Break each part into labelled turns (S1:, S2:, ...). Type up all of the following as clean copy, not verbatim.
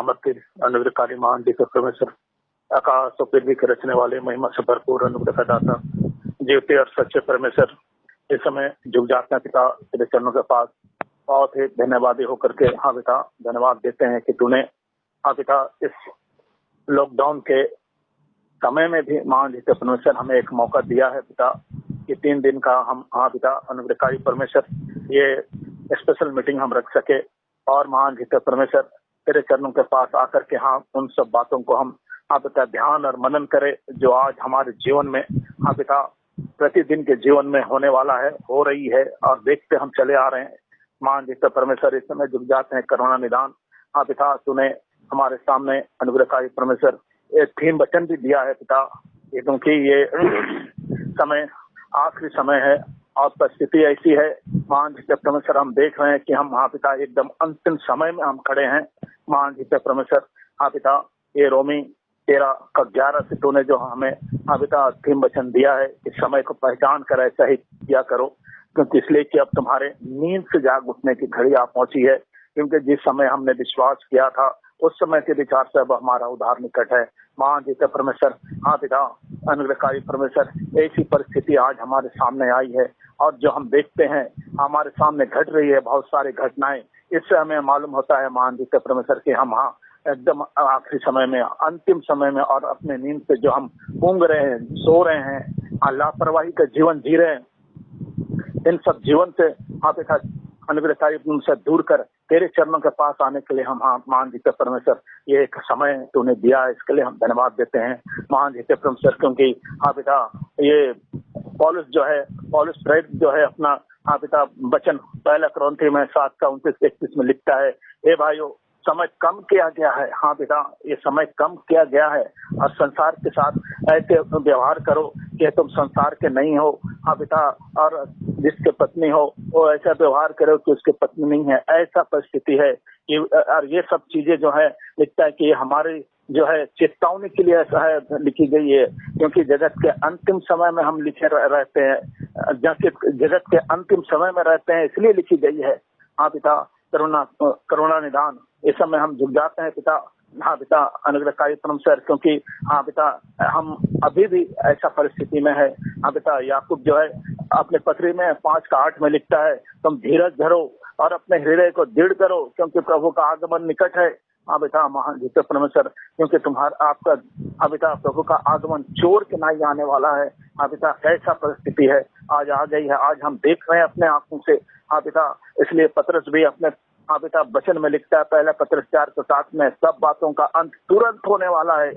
S1: सामर्थ्य अनुग्रहकारी महान दिव्य परमेश्वर, आकाश और पृथ्वी के रचने वाले, महिमा से भरपूर अनुग्रह का दाता, जीवते और सच्चे परमेश्वर, इस समय झुक जाते हैं पिता तेरे चरणों के पास। बहुत ही धन्यवादी होकर के हाँ पिता धन्यवाद देते हैं कि तूने हाँ पिता इस लॉकडाउन के समय में भी महान दिव्य परमेश्वर हमें एक मौका दिया है पिता कि 3 दिन का हम हाँ पिता अनुग्रहकारी परमेश्वर ये स्पेशल मीटिंग हम रख सके और महान दिव्य परमेश्वर तेरे चरणों के पास आकर के हाँ उन सब बातों को हम हाँ पिता ध्यान और मनन करें जो आज हमारे जीवन में हाँ पिता प्रतिदिन के जीवन में होने वाला है, हो रही है और देखते हम चले आ रहे हैं। महान दिव्य परमेश्वर इस समय जुट जाते हैं करुणा निदान। हाँ पिता तूने हमारे सामने अनुग्रहकारी परमेश्वर एक थीम वचन भी दिया है पिता, क्योंकि ये समय आखिरी समय है और परिस्थिति ऐसी है महान दिव्य परमेश्वर, हम देख रहे हैं कि हम हाँ पिता एकदम अंतिम समय में हम खड़े हैं। महान दिव्य परमेश्वर हाँ पिता ये रोमी 13:11 से तूने जो हमें हाँ पिता थीम वचन दिया है, इस समय को पहचान कर ऐसा ही किया करो, क्योंकि इसलिए कि अब तुम्हारे नींद से जाग उठने की घड़ी आ पहुंची है, क्योंकि जिस समय हमने विश्वास किया था उस समय के विचार से अब हमारा उद्धार निकट है। महान दिव्य परमेश्वर हाँ पिता अनुग्रहकारी परमेश्वर, ऐसी परिस्थिति आज हमारे सामने आई है और जो हम देखते हैं हमारे सामने घट रही है बहुत सारी घटनाएं, इससे हमें मालूम होता है महान दिव्य परमेश्वर कि हम हाँ एकदम आखिरी समय में अंतिम समय में और अपने नींद से जो हम ऊँग रहे हैं, सो रहे हैं, लापरवाही का जीवन जी रहे हैं, इन सब जीवन से हाँ पिता अनुग्रहकारी से दूर कर तेरे चरणों के पास आने के लिए हम हाँ महान दिव्य परमेश्वर ये एक समय तूने दिया है, इसके लिए हम धन्यवाद देते हैं महान दिव्य परमेश्वर, क्योंकि हाँ पिता ये पौलुस प्रेरित जो है अपना हाँ पिता वचन 1 कुरिन्थियों में 7:29-31 में लिखता है, हे भाइयों समय कम किया गया है। हाँ पिता ये समय कम किया गया है और संसार के साथ ऐसे व्यवहार करो कि तुम संसार के नहीं हो। हाँ पिता और जिसके पत्नी हो वो ऐसा व्यवहार करो कि उसके पत्नी नहीं है, ऐसा परिस्थिति है कि और ये सब चीजें जो है लिखता है कि हमारे जो है चेतावनी के लिए ऐसा है लिखी गई है, क्योंकि जगत के अंतिम समय में हम लिखे रहते हैं, जगत के अंतिम समय में रहते हैं इसलिए लिखी गई है। हाँ पिता करुणा निदान इस समय हम झुक जाते हैं पिता हाँ पिता अनुग्रहकारी परमेश्वर, क्योंकि हाँ पिता हम अभी भी ऐसा परिस्थिति में है। हाँ पिता याकूब जो है अपने पत्री में 5:8 में लिखता है, तुम धीरज धरो और अपने हृदय को दृढ़ करो क्योंकि प्रभु का आगमन निकट है। हाँ बेटा महान दिव्य परमेश्वर, क्योंकि तुम्हारा आपका हाँ बेटा प्रभु का आगमन चोर के नहीं आने वाला है। हाँ बेटा कैसा परिस्थिति है आज आ गई है, आज हम देख रहे हैं अपने आंखों से। हाँ बेटा इसलिए पतरस भी अपने हाँ बेटा वचन में लिखता है 1 पतरस 4:7 में, सब बातों का अंत तुरंत होने वाला है,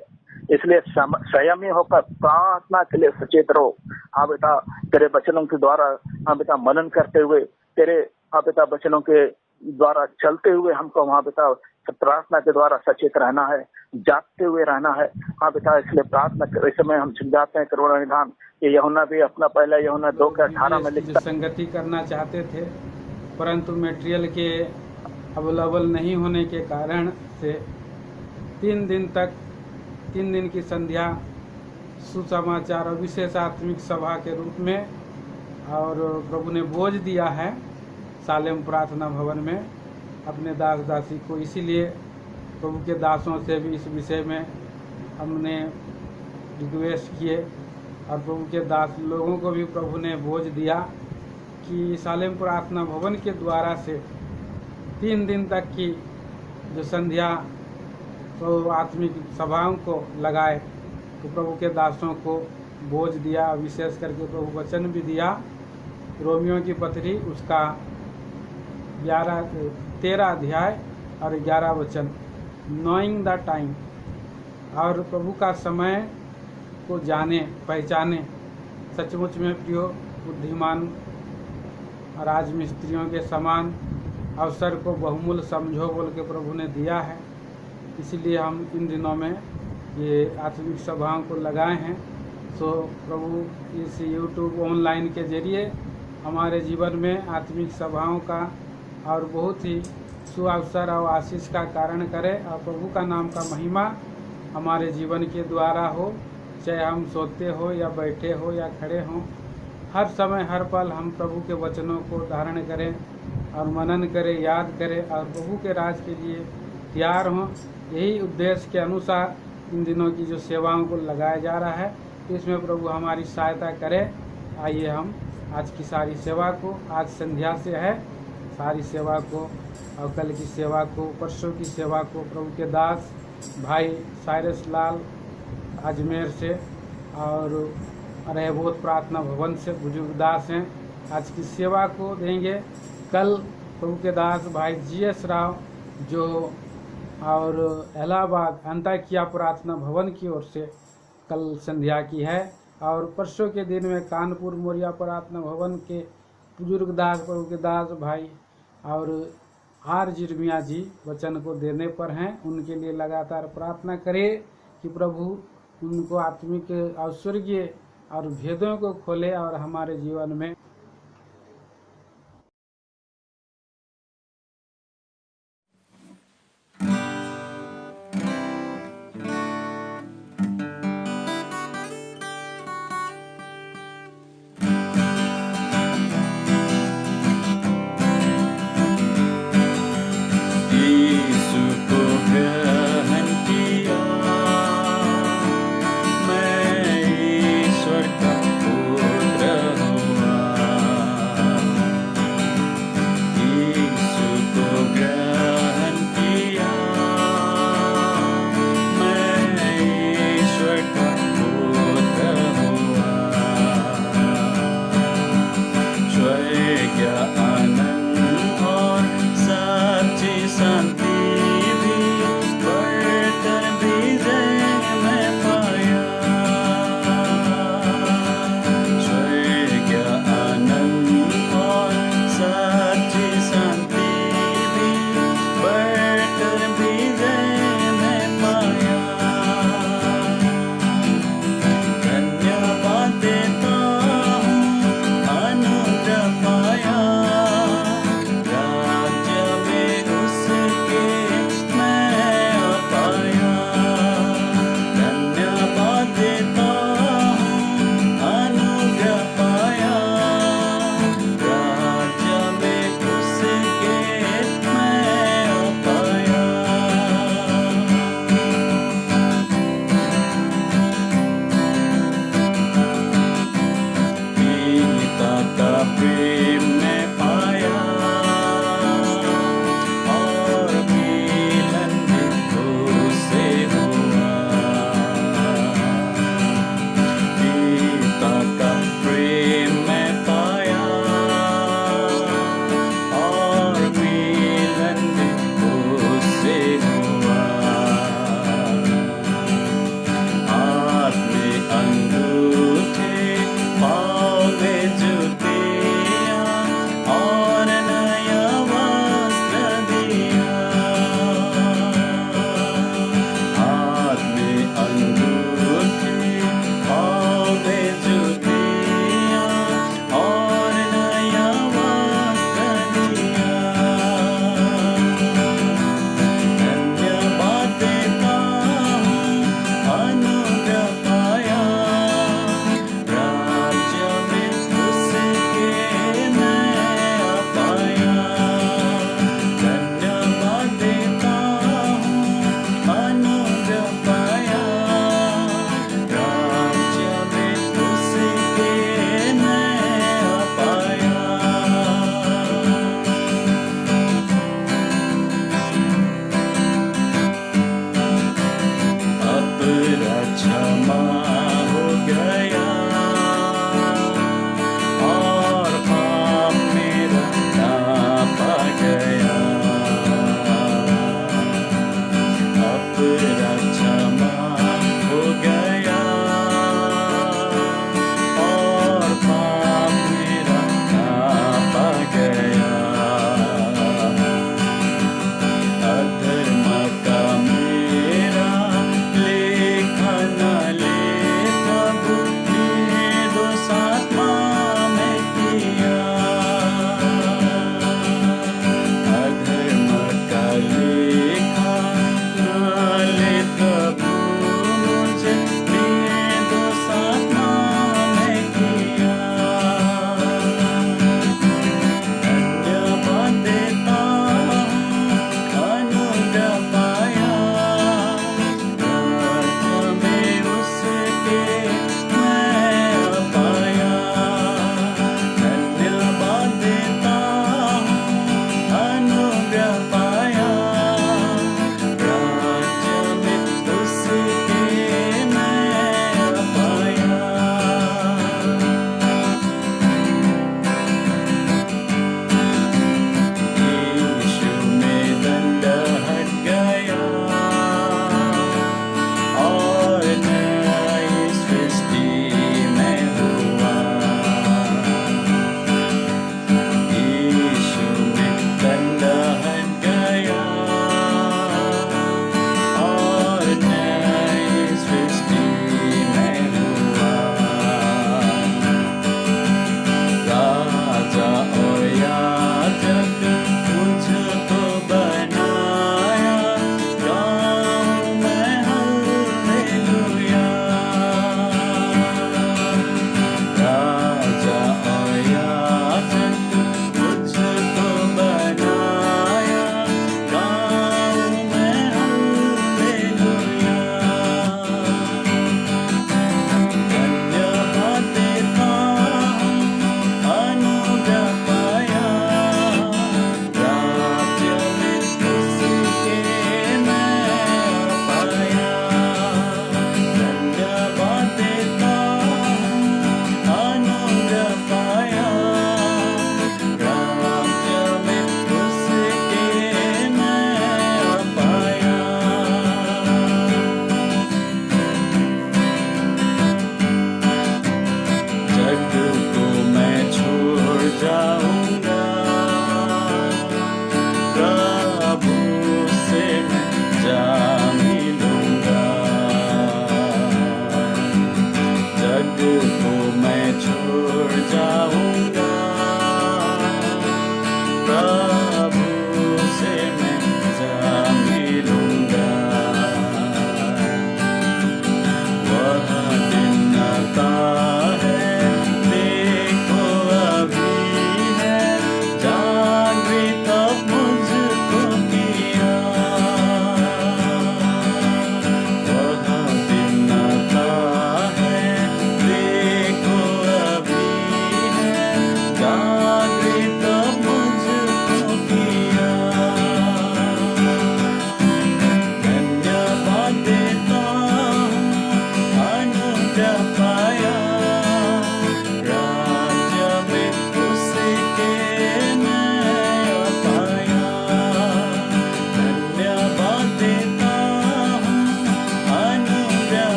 S1: इसलिए संयमी होकर प्रार्थना के लिए सचेत रहो। हाँ बेटा तेरे वचनों के द्वारा हाँ बेटा मनन करते हुए तेरे हाँ बेटा वचनों के द्वारा चलते हुए हमको वहाँ बेटा प्रार्थना के द्वारा सचेत रहना है, जागते हुए रहना है। हाँ बेटा इसलिए प्रार्थना इस समय हम छिप जाते हैं करुणा निधान। ये यूहन्ना भी अपना पहला यूहन्ना 2:18 में लिखता
S2: संगति करना चाहते थे, परंतु मटेरियल के अवेलेबल नहीं होने के कारण से 3 दिन की संध्या सुसमाचार और विशेष आत्मिक सभा के रूप में और प्रभु ने बोझ दिया है सालेम प्रार्थना भवन में अपने दास दासी को। इसीलिए प्रभु के दासों से भी इस विषय में हमने रिक्वेस्ट किए और प्रभु के दास लोगों को भी प्रभु ने बोझ दिया कि सालेम प्रार्थना भवन के द्वारा से 3 दिन तक की जो संध्या तो आत्मिक सभाओं को लगाए, तो प्रभु के दासों को बोझ दिया। विशेष करके प्रभु वचन भी दिया, रोमियो की पत्री उसका 13 अध्याय और 11 वचन, नोइंग द टाइम, और प्रभु का समय को जाने पहचाने। सचमुच में प्रियो बुद्धिमान राजमिस्त्रियों के समान अवसर को बहुमूल्य समझो बोल के प्रभु ने दिया है। इसीलिए हम इन दिनों में ये आत्मिक सभाओं को लगाए हैं। सो प्रभु इस यूट्यूब ऑनलाइन के जरिए हमारे जीवन में आत्मिक सभाओं का और बहुत ही सुअवसर और आशीष का कारण करे और प्रभु का नाम का महिमा हमारे जीवन के द्वारा हो, चाहे हम सोते हो या बैठे हो या खड़े हों, हर समय हर पल हम प्रभु के वचनों को धारण करें और मनन करें, याद करें और प्रभु के राज के लिए तैयार हों। यही उद्देश्य के अनुसार इन दिनों की जो सेवाओं को लगाया जा रहा है, तो इसमें प्रभु हमारी सहायता करे। आइए हम आज की सारी सेवा को, आज संध्या से है, सारी सेवा को और कल की सेवा को, परसों की सेवा को प्रभु के दास भाई साइरस लाल अजमेर से और रहबोध प्रार्थना भवन से बुजुर्ग दास हैं, आज की सेवा को देंगे। कल प्रभु के दास भाई GS राव जो और इलाहाबाद अंताकिया प्रार्थना भवन की ओर से कल संध्या की है, और परसों के दिन में कानपुर मोरिया प्रार्थना भवन के बुजुर्ग दास प्रभु के दास भाई और R जिर्मिया जी वचन को देने पर हैं। उनके लिए लगातार प्रार्थना करें कि प्रभु उनको आत्मिक और स्वर्गीय और भेदों को खोले और हमारे जीवन में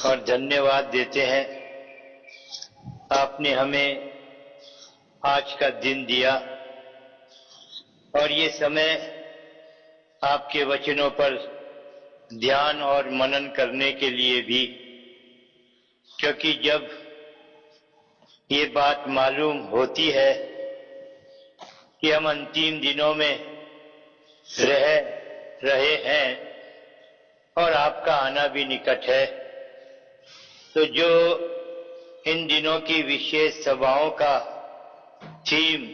S3: और धन्यवाद देते हैं। आपने हमें आज का दिन दिया और ये समय आपके वचनों पर ध्यान और मनन करने के लिए भी, क्योंकि जब ये बात मालूम होती है कि हम अंतिम दिनों में रह रहे हैं और आपका आना भी निकट है, तो जो इन दिनों की विशेष सभाओं का थीम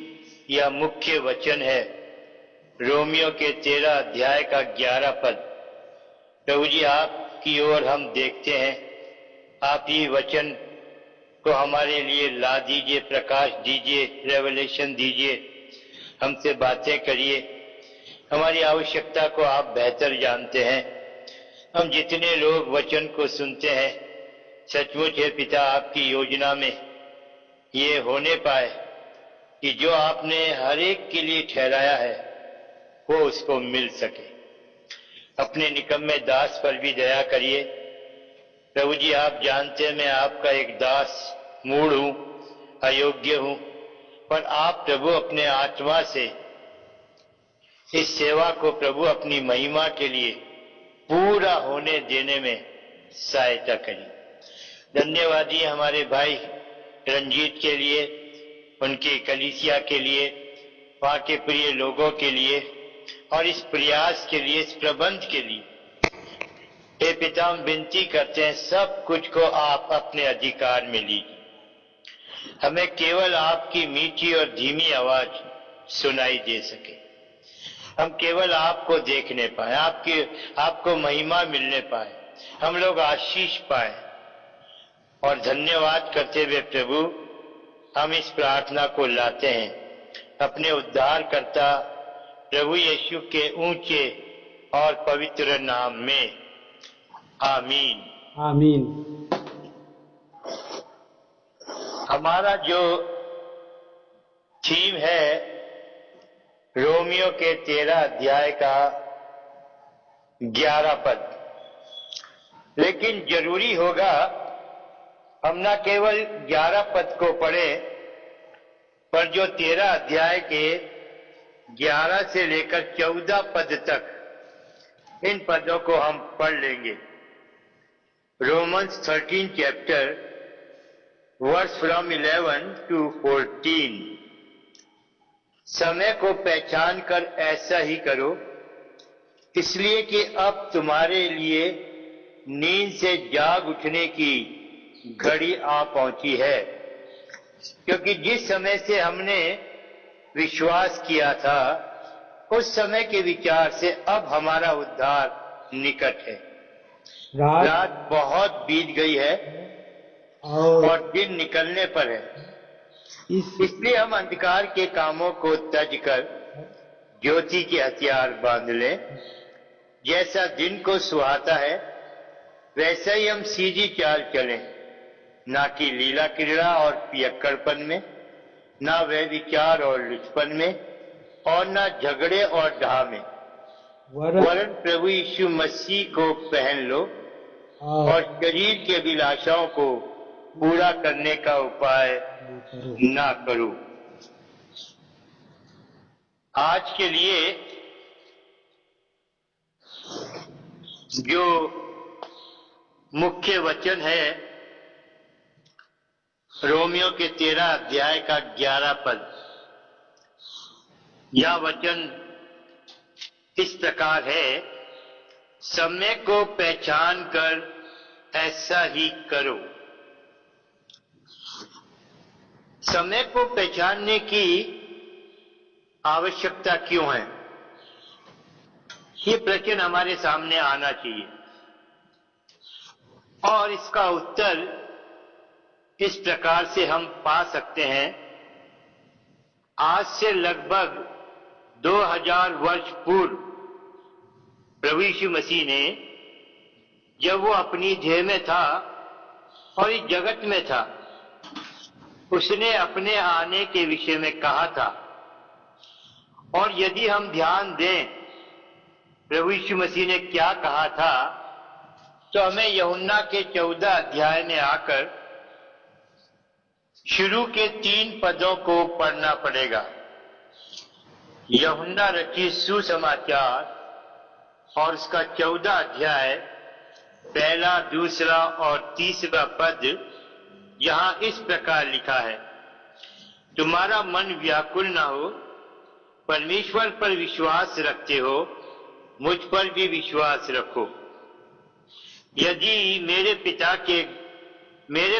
S3: या मुख्य वचन है, रोमियो के 13 अध्याय का 11 पद। प्रभु जी, आपकी ओर हम देखते हैं, आप ही वचन को हमारे लिए ला दीजिए, प्रकाश दीजिए, रेवलेशन दीजिए, हमसे बातें करिए। हमारी आवश्यकता को आप बेहतर जानते हैं। हम जितने लोग वचन को सुनते हैं, सचमुच है पिता, आपकी योजना में ये होने पाए कि जो आपने हर एक के लिए ठहराया है वो उसको मिल सके। अपने निकम्मे दास पर भी दया करिए। प्रभु जी, आप जानते हैं मैं आपका एक दास मूढ़ हूं, अयोग्य हूं, पर आप प्रभु अपने आत्मा से इस सेवा को प्रभु अपनी महिमा के लिए पूरा होने देने में सहायता करिए। धन्यवादी हमारे भाई रंजीत के लिए, उनकी कलीसिया के लिए, वहां के प्रिय लोगों के लिए और इस प्रयास के लिए, इस प्रबंध के लिए। हे पिता, हम विनती करते हैं सब कुछ को आप अपने अधिकार में लीजिए। हमें केवल आपकी मीठी और धीमी आवाज सुनाई दे सके। हम केवल आपको देखने पाए, आपको महिमा मिलने पाए, हम लोग आशीष पाए। और धन्यवाद करते हुए प्रभु, हम इस प्रार्थना को लाते हैं अपने उद्धारकर्ता प्रभु यीशु के ऊंचे और पवित्र नाम में। आमीन
S2: आमीन।
S3: हमारा जो थीम है रोमियो के 13 अध्याय का 11 पद, लेकिन जरूरी होगा हम न केवल 11 पद को पढ़े, पर जो 13 अध्याय के 11 से लेकर 14 पद तक इन पदों को हम पढ़ लेंगे। Romans 13 chapter verse from 11 to 14। समय को पहचान कर ऐसा ही करो, इसलिए कि अब तुम्हारे लिए नींद से जाग उठने की घड़ी आ पहुंची है, क्योंकि जिस समय से हमने विश्वास किया था उस समय के विचार से अब हमारा उद्धार निकट है। रात बहुत बीत गई है और दिन निकलने पर है, इसलिए हम अंधकार के कामों को त्यज कर ज्योति के हथियार बांध लें। जैसा दिन को सुहाता है वैसा ही हम सीधी चाल चलें, ना कि लीला क्रीड़ा और पियक्कड़पन में, ना वह विचार और लुचपन में, और ना झगड़े और डाह में, वरन प्रभु यीशु मसीह को पहन लो और शरीर के अभिलाषाओं को पूरा करने का उपाय ना करो। आज के लिए जो मुख्य वचन है रोमियो के 13 अध्याय का 11 पद, यह वचन इस प्रकार है, समय को पहचान कर ऐसा ही करो। समय को पहचानने की आवश्यकता क्यों है, ये प्रश्न हमारे सामने आना चाहिए। और इसका उत्तर इस प्रकार से हम पा सकते हैं। आज से लगभग 2000 वर्ष पूर्व प्रभु यीशु मसीह ने, जब वो अपनी देह में था और इस जगत में था, उसने अपने आने के विषय में कहा था। और यदि हम ध्यान दें प्रभु यीशु मसीह ने क्या कहा था, तो हमें यूहन्ना के 14 अध्याय में आकर शुरू के 3 पदों को पढ़ना पड़ेगा। यूहन्ना रचित सुसमाचार और उसका 14 अध्याय 1, 2 और 3 पद यहां इस प्रकार लिखा है, तुम्हारा मन व्याकुल ना हो, परमेश्वर पर विश्वास रखते हो, मुझ पर भी विश्वास रखो। यदि मेरे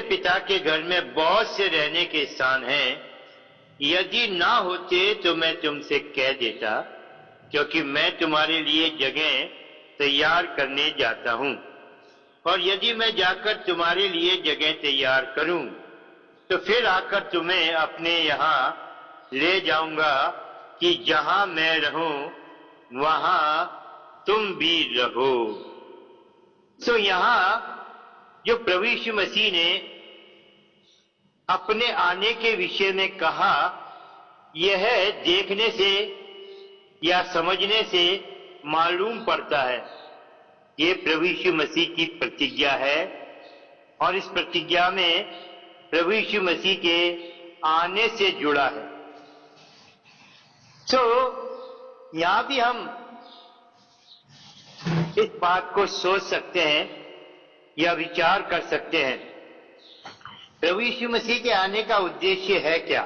S3: पिता के घर में बहुत से रहने के स्थान हैं, यदि ना होते तो मैं तुमसे कह देता, क्योंकि मैं तुम्हारे लिए जगह तैयार करने जाता हूं। और यदि मैं जाकर तुम्हारे लिए जगह तैयार करूं तो फिर आकर तुम्हें अपने यहां ले जाऊंगा, कि जहां मैं रहूं वहां तुम भी रहो। सो यहां जो प्रभु यीशु मसीह ने अपने आने के विषय में कहा, यह देखने से या समझने से मालूम पड़ता है ये प्रभु यीशु मसीह की प्रतिज्ञा है, और इस प्रतिज्ञा में प्रभु यीशु मसीह के आने से जुड़ा है। तो यहां भी हम इस बात को सोच सकते हैं या विचार कर सकते हैं, प्रभु यीशु मसीह के आने का उद्देश्य है क्या?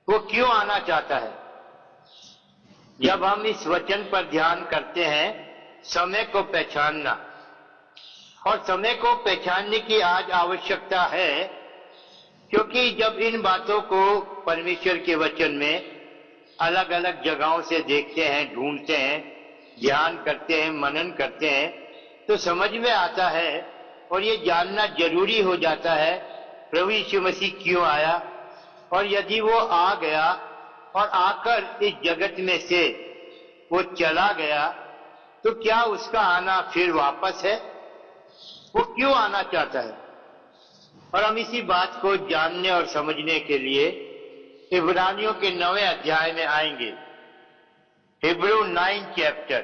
S3: वो क्यों आना चाहता है? जब हम इस वचन पर ध्यान करते हैं, समय को पहचानना, और समय को पहचानने की आज आवश्यकता है, क्योंकि जब इन बातों को परमेश्वर के वचन में अलग अलग जगहों से देखते हैं, ढूंढते हैं, ध्यान करते हैं, मनन करते हैं, तो समझ में आता है और ये जानना जरूरी हो जाता है प्रभु यीशु मसीह क्यों आया, और यदि वो आ गया और आकर इस जगत में से वो चला गया, तो क्या उसका आना फिर वापस है? वो क्यों आना चाहता है? और हम इसी बात को जानने और समझने के लिए इब्रानियों के 9वें अध्याय में आएंगे। हिब्रू 9 चैप्टर,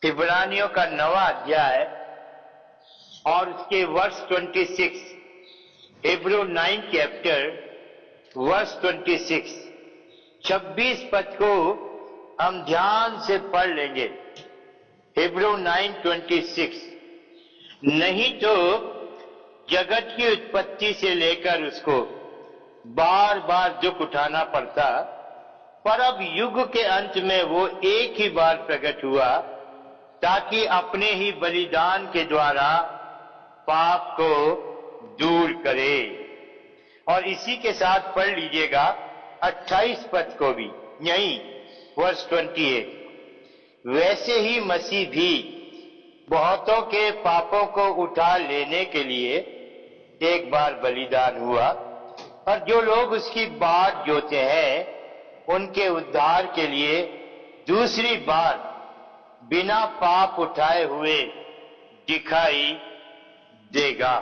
S3: इब्रानियों का 9वां अध्याय और उसके वर्स 26, हिब्रू 9 चैप्टर वर्स 26, 26 पद को हम ध्यान से पढ़ लेंगे। हिब्रू 9:26, नहीं तो जगत की उत्पत्ति से लेकर उसको बार बार दुख उठाना पड़ता, पर अब युग के अंत में वो एक ही बार प्रकट हुआ, ताकि अपने ही बलिदान के द्वारा पाप को दूर करे। और इसी के साथ पढ़ लीजिएगा 28 पद को भी, यही वर्स 28, वैसे ही मसीह भी बहुतों के पापों को उठा लेने के लिए एक बार बलिदान हुआ, और जो लोग उसकी बाट जोते हैं उनके उद्धार के लिए दूसरी बार बिना पाप उठाए हुए दिखाई देगा।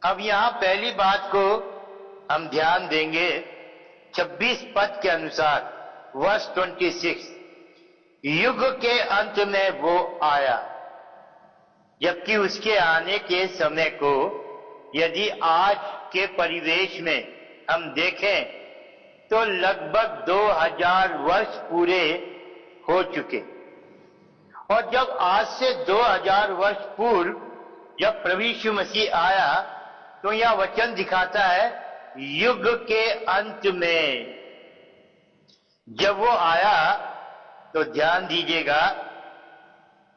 S3: अब यहां पहली बात को हम ध्यान देंगे 26 पद के अनुसार, वर्स 26, युग के अंत में वो आया, जबकि उसके आने के समय को यदि आज के परिवेश में हम देखें तो लगभग 2000 वर्ष पूरे हो चुके। और जब आज से 2000 वर्ष पूर्व जब प्रभु यीशु मसीह आया, तो यह वचन दिखाता है युग के अंत में जब वो आया, तो ध्यान दीजिएगा,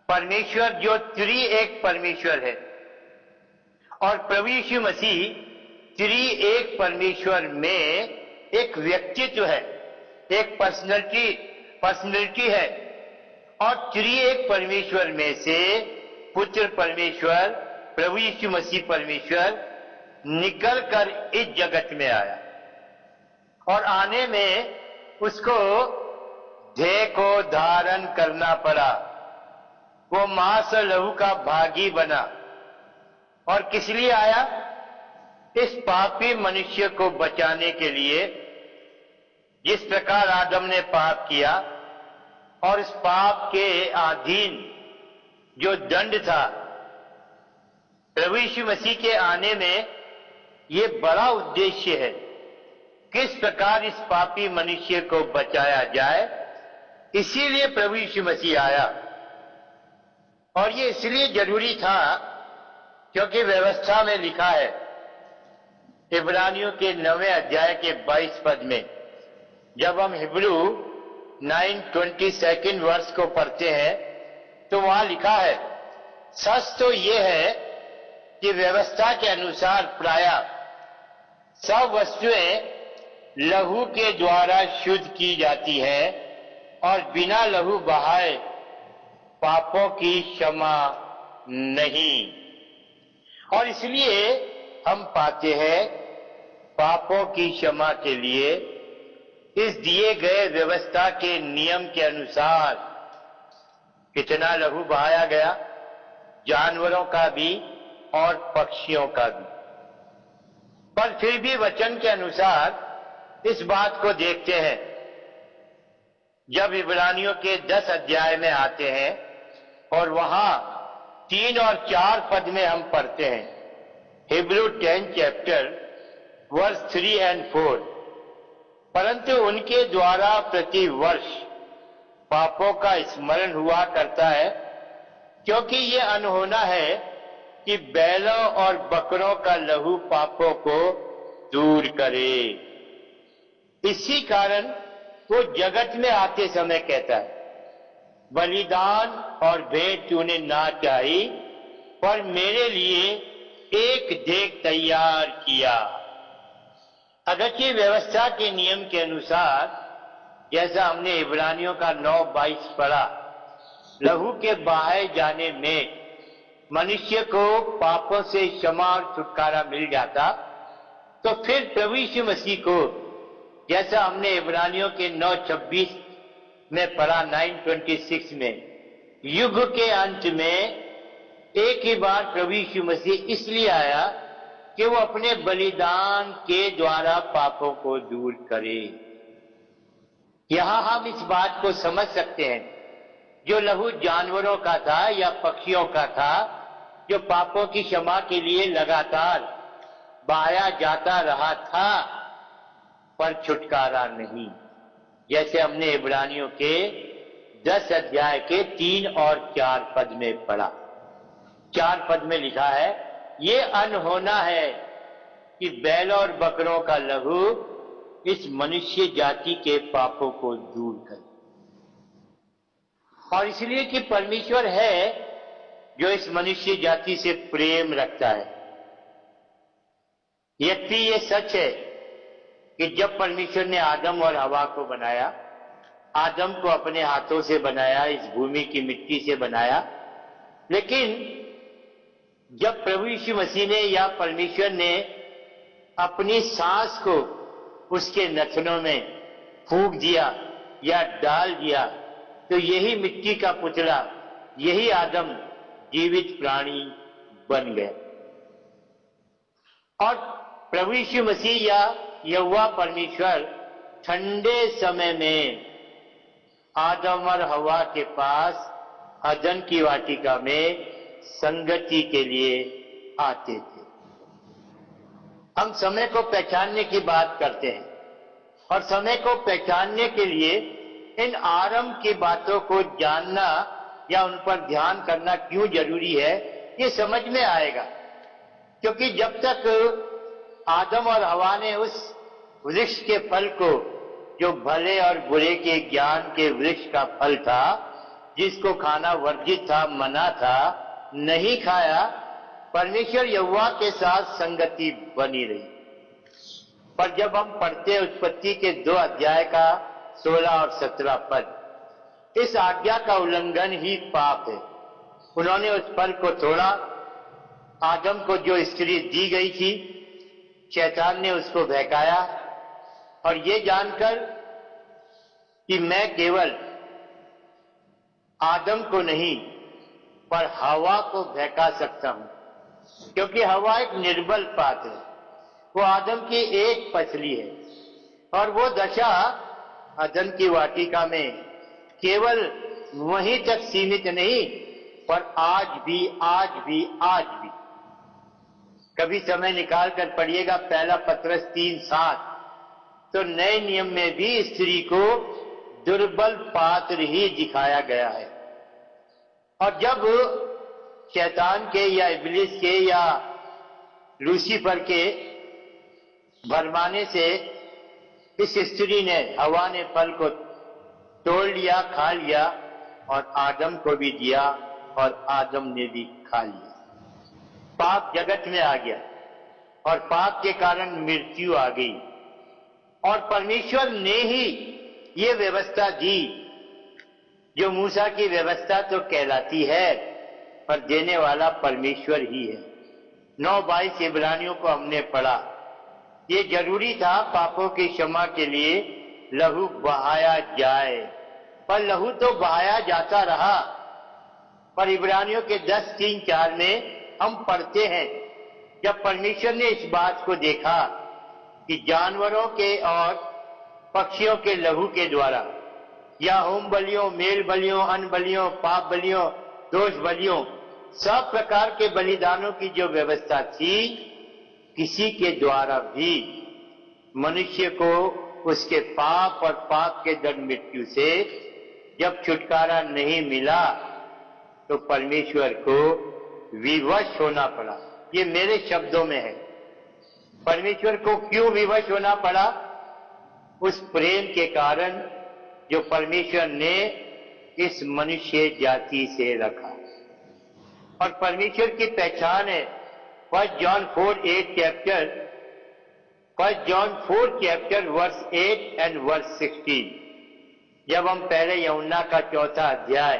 S3: परमेश्वर जो त्रिएक परमेश्वर है और प्रभु यीशु मसीह त्रिएक परमेश्वर में एक व्यक्तित्व है, एक पर्सनैलिटी है, और त्रिएक परमेश्वर में से पुत्र परमेश्वर प्रभु यीशु मसीह परमेश्वर निकल कर इस जगत में आया, और आने में उसको देह को धारण करना पड़ा। वो मांस और लहू का भागी बना, और किस लिए आया? इस पापी मनुष्य को बचाने के लिए। जिस प्रकार आदम ने पाप किया और इस पाप के अधीन जो दंड था, प्रभु यीशु मसीह के आने में ये बड़ा उद्देश्य है, किस प्रकार इस पापी मनुष्य को बचाया जाए। इसीलिए प्रभु यीशु मसीह आया, और ये इसलिए जरूरी था क्योंकि व्यवस्था में लिखा है, इब्रानियों के 9वें अध्याय के 22 पद में, जब हम हिब्रू 9:22 वर्ष को पढ़ते हैं तो वहां लिखा है, सच तो ये है कि व्यवस्था के अनुसार प्रायः सब वस्तुएं लहू के द्वारा शुद्ध की जाती है और बिना लहू बहाए पापों की क्षमा नहीं। और इसलिए हम पाते हैं पापों की क्षमा के लिए इस दिए गए व्यवस्था के नियम के अनुसार कितना लहू बहाया गया, जानवरों का भी और पक्षियों का भी। पर फिर भी वचन के अनुसार इस बात को देखते हैं, जब इब्रानियों के 10 अध्याय में आते हैं और वहां 3 और 4 पद में हम पढ़ते हैं, हिब्रू 10 चैप्टर वर्स 3 और 4, परंतु उनके द्वारा प्रति वर्ष पापों का स्मरण हुआ करता है, क्योंकि ये अनहोना है कि बैलों और बकरों का लहू पापों को दूर करे। इसी कारण वो जगत में आते समय कहता है, बलिदान और भेंट तूने ना चाही, पर मेरे लिए एक देग तैयार किया। अगरचे व्यवस्था के नियम के अनुसार, जैसा हमने इब्रानियों का 9:22 पढ़ा, लहू के बहाए जाने में मनुष्य को पापों से क्षमा और छुटकारा मिल जाता, तो फिर प्रभु यीशु मसीह को, जैसा हमने इब्रानियों के 9:26 में पढ़ा, 9:26 में, युग के अंत में एक ही बार प्रभु यीशु मसीह इसलिए आया कि वो अपने बलिदान के द्वारा पापों को दूर करे। यहां हम इस बात को समझ सकते हैं, जो लहू जानवरों का था या पक्षियों का था, जो पापों की क्षमा के लिए लगातार बहाया जाता रहा था, पर छुटकारा नहीं। जैसे हमने इब्रानियों के 10 अध्याय के 3 और 4 पद में पढ़ा। 4 पद में लिखा है, ये अनहोना है कि बैल और बकरों का लहू इस मनुष्य जाति के पापों को दूर करे। और इसलिए कि परमेश्वर है जो इस मनुष्य जाति से प्रेम रखता है। यद्यपि ये सच है कि जब परमेश्वर ने आदम और हवा को बनाया, आदम को अपने हाथों से बनाया, इस भूमि की मिट्टी से बनाया, लेकिन जब प्रभु यीशु मसीह ने या परमेश्वर ने अपनी सांस को उसके नथनों में फूंक दिया या डाल दिया, तो यही मिट्टी का पुतला, यही आदम जीवित प्राणी बन गए। और प्रभु यीशु मसीह या यहोवा परमेश्वर ठंडे समय में आदम और हवा के पास अदन की वाटिका में संगति के लिए आते थे। हम समय को पहचानने की बात करते हैं, और समय को पहचानने के लिए इन आरंभ की बातों को जानना या उन पर ध्यान करना क्यों जरूरी है, ये समझ में आएगा। क्योंकि जब तक आदम और हवा ने उस वृक्ष के फल को, जो भले और बुरे के ज्ञान के वृक्ष का फल था, जिसको खाना वर्जित था, मना था, नहीं खाया, परमेश्वर यहोवा के साथ संगति बनी रही। पर जब हम पढ़ते उत्पत्ति के 2 अध्याय का 16 और 17 पद, इस आज्ञा का उल्लंघन ही पाप है। उन्होंने उस फल को तोड़ा, आदम को जो स्त्री दी गई थी, शैतान ने उसको बहकाया, और ये जानकर कि मैं केवल आदम को नहीं पर हवा को बहका सकता हूं, क्योंकि हवा एक निर्बल पात्र है, वो आदम की एक पसली है। और वो दशा अदन की वाटिका में केवल वहीं तक सीमित नहीं, पर आज भी कभी समय निकाल कर पढ़िएगा पहला पत्रस 3:7, तो नए नियम में भी स्त्री को दुर्बल पात्र ही दिखाया गया है। और जब शैतान के या इब्लिस के या लूसीफर के भरमाने से इस स्त्री ने, हवा ने फल को तोड़ लिया, खा लिया और आदम को भी दिया और आदम ने भी खा लिया। पाप जगत में आ गया और पाप के कारण मृत्यु आ गई। और परमेश्वर ने ही ये व्यवस्था दी, जो मूसा की व्यवस्था तो कहलाती है, पर देने वाला परमेश्वर ही है। 9:22 इब्रानियों को हमने पढ़ा। ये जरूरी था पापों की क्षमा के लिए लहू बहाया जाए, पर लहू तो बहाया जाता रहा। पर इब्रानियों के 10:3-4 में हम पढ़ते हैं, जब परमेश्वर ने इस बात को देखा कि जानवरों के और पक्षियों के लहू के द्वारा या होम बलियों, मेल बलियों, अन्न बलियों, पाप बलियों, दोष बलियों, सब प्रकार के बलिदानों की जो व्यवस्था थी, किसी के द्वारा भी मनुष्य को उसके पाप और पाप के दंड मृत्यु से जब छुटकारा नहीं मिला, तो परमेश्वर को विवश होना पड़ा। ये मेरे शब्दों में है। परमेश्वर को क्यों विवश होना पड़ा? उस प्रेम के कारण जो परमेश्वर ने इस मनुष्य जाति से रखा। और परमेश्वर की पहचान है 1 John 4 chapter verse 8 and verse 16। जब हम पहले यूहन्ना का 4 अध्याय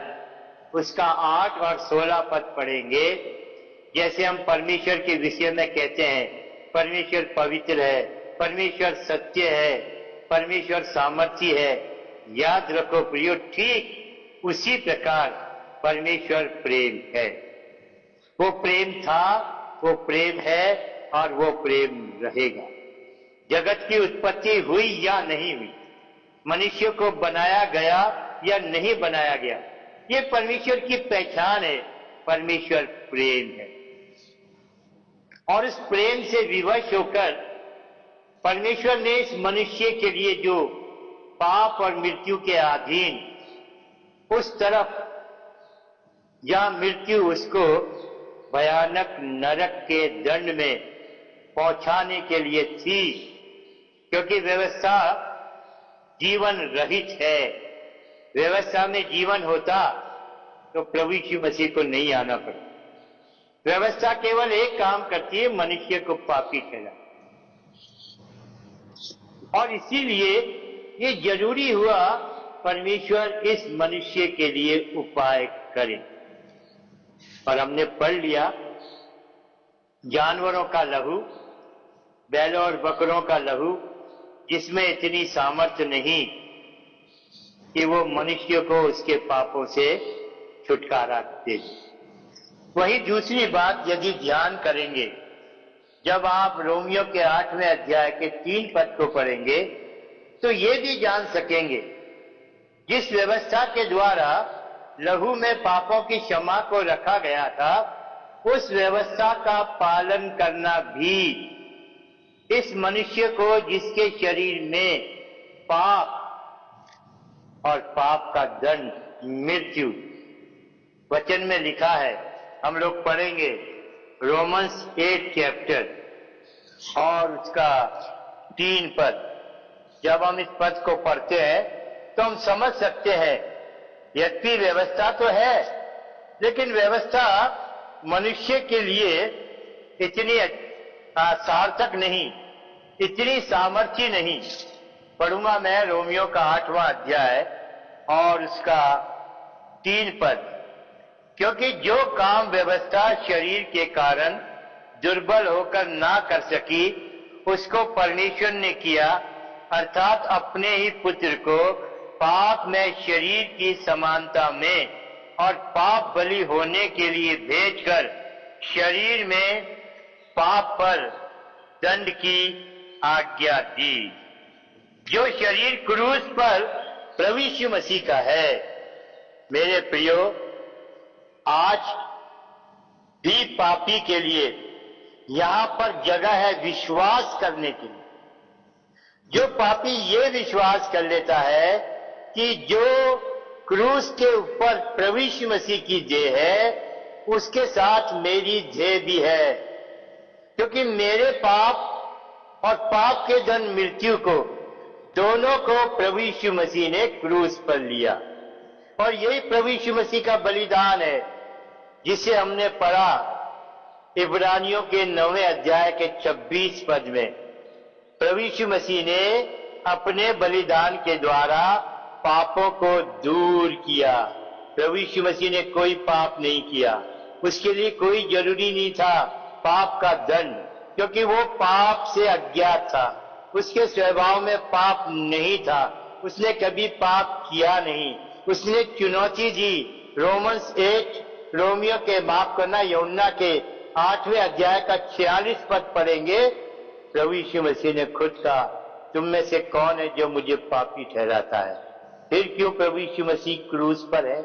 S3: उसका 8 और 16 पद पढ़ेंगे, जैसे हम परमेश्वर के विषय में कहते हैं, परमेश्वर पवित्र है, परमेश्वर सत्य है, परमेश्वर सामर्थी है। याद रखो प्रियो, ठीक उसी प्रकार परमेश्वर प्रेम है। वो प्रेम था, वो प्रेम है और वो प्रेम रहेगा। जगत की उत्पत्ति हुई या नहीं हुई, मनुष्य को बनाया गया या नहीं बनाया गया, ये परमेश्वर की पहचान है। परमेश्वर प्रेम है और इस प्रेम से विवश होकर परमेश्वर ने इस मनुष्य के लिए जो पाप और मृत्यु के अधीन उस तरफ जहां मृत्यु उसको भयानक नरक के दंड में पहुंचाने के लिए थी, क्योंकि व्यवस्था जीवन रहित है। व्यवस्था में जीवन होता तो प्रभु यीशु मसीह को नहीं आना पड़ा। व्यवस्था केवल एक काम करती है, मनुष्य को पापी ठहरा। और इसीलिए ये जरूरी हुआ परमेश्वर इस मनुष्य के लिए उपाय करे। और हमने पढ़ लिया, जानवरों का लहू, बैलों और बकरों का लहू, जिसमें इतनी सामर्थ्य नहीं कि वो मनुष्य को उसके पापों से छुटकारा दे। वही दूसरी बात यदि ध्यान करेंगे, जब आप रोमियो के 8वें अध्याय के 3 पद को पढ़ेंगे, तो ये भी जान सकेंगे, जिस व्यवस्था के द्वारा लहू में पापों की क्षमा को रखा गया था, उस व्यवस्था का पालन करना भी इस मनुष्य को, जिसके शरीर में पाप और पाप का दंड मृत्यु वचन में लिखा है, हम लोग पढ़ेंगे रोमन्स 8 चैप्टर और उसका 3 पद। जब हम इस पद को पढ़ते हैं तो हम समझ सकते हैं, यद्यपि व्यवस्था तो है, लेकिन व्यवस्था मनुष्य के लिए इतनी सार्थक नहीं, इतनी सामर्थ्य नहीं। पढ़ूंगा मैं रोमियो का 8वां अध्याय और उसका 3 पद। क्योंकि जो काम व्यवस्था शरीर के कारण दुर्बल होकर ना कर सकी, उसको परमेश्वर ने किया, अर्थात अपने ही पुत्र को पाप में शरीर की समानता में और पाप बलि होने के लिए भेजकर शरीर में पाप पर दंड की आज्ञा दी। जो शरीर क्रूस पर प्रभु यीशु मसीह का है। मेरे प्रियो, आज भी पापी के लिए यहां पर जगह है विश्वास करने के लिए। जो पापी ये विश्वास कर लेता है कि जो क्रूस के ऊपर प्रभु यीशु मसीह की देह है, उसके साथ मेरी देह भी है, क्योंकि मेरे पाप और पाप के धन मृत्यु को दोनों को प्रभु यीशु मसीह ने क्रूस पर लिया। और यही प्रभु यीशु मसीह का बलिदान है जिसे हमने पढ़ा इब्रानियों के 9वें अध्याय के 26 पद में। प्रभु यीशु मसीह ने अपने बलिदान के द्वारा पापों को दूर किया। प्रभु यीशु मसीह ने कोई पाप नहीं किया, उसके लिए कोई जरूरी नहीं था पाप का दंड, क्योंकि वो पाप से अज्ञात था, उसके स्वभाव में पाप नहीं था, उसने कभी पाप किया नहीं। उसने चुनौती दी। रोमन्स 8, रोमियो के माफ करना यूहन्ना के 8वें अध्याय का 46 पद पढ़ेंगे। प्रभु यीशु मसीह ने खुद कहा, तुम में से कौन है जो मुझे पापी ठहराता है? फिर क्यों प्रभु यीशु मसीह क्रूस पर है?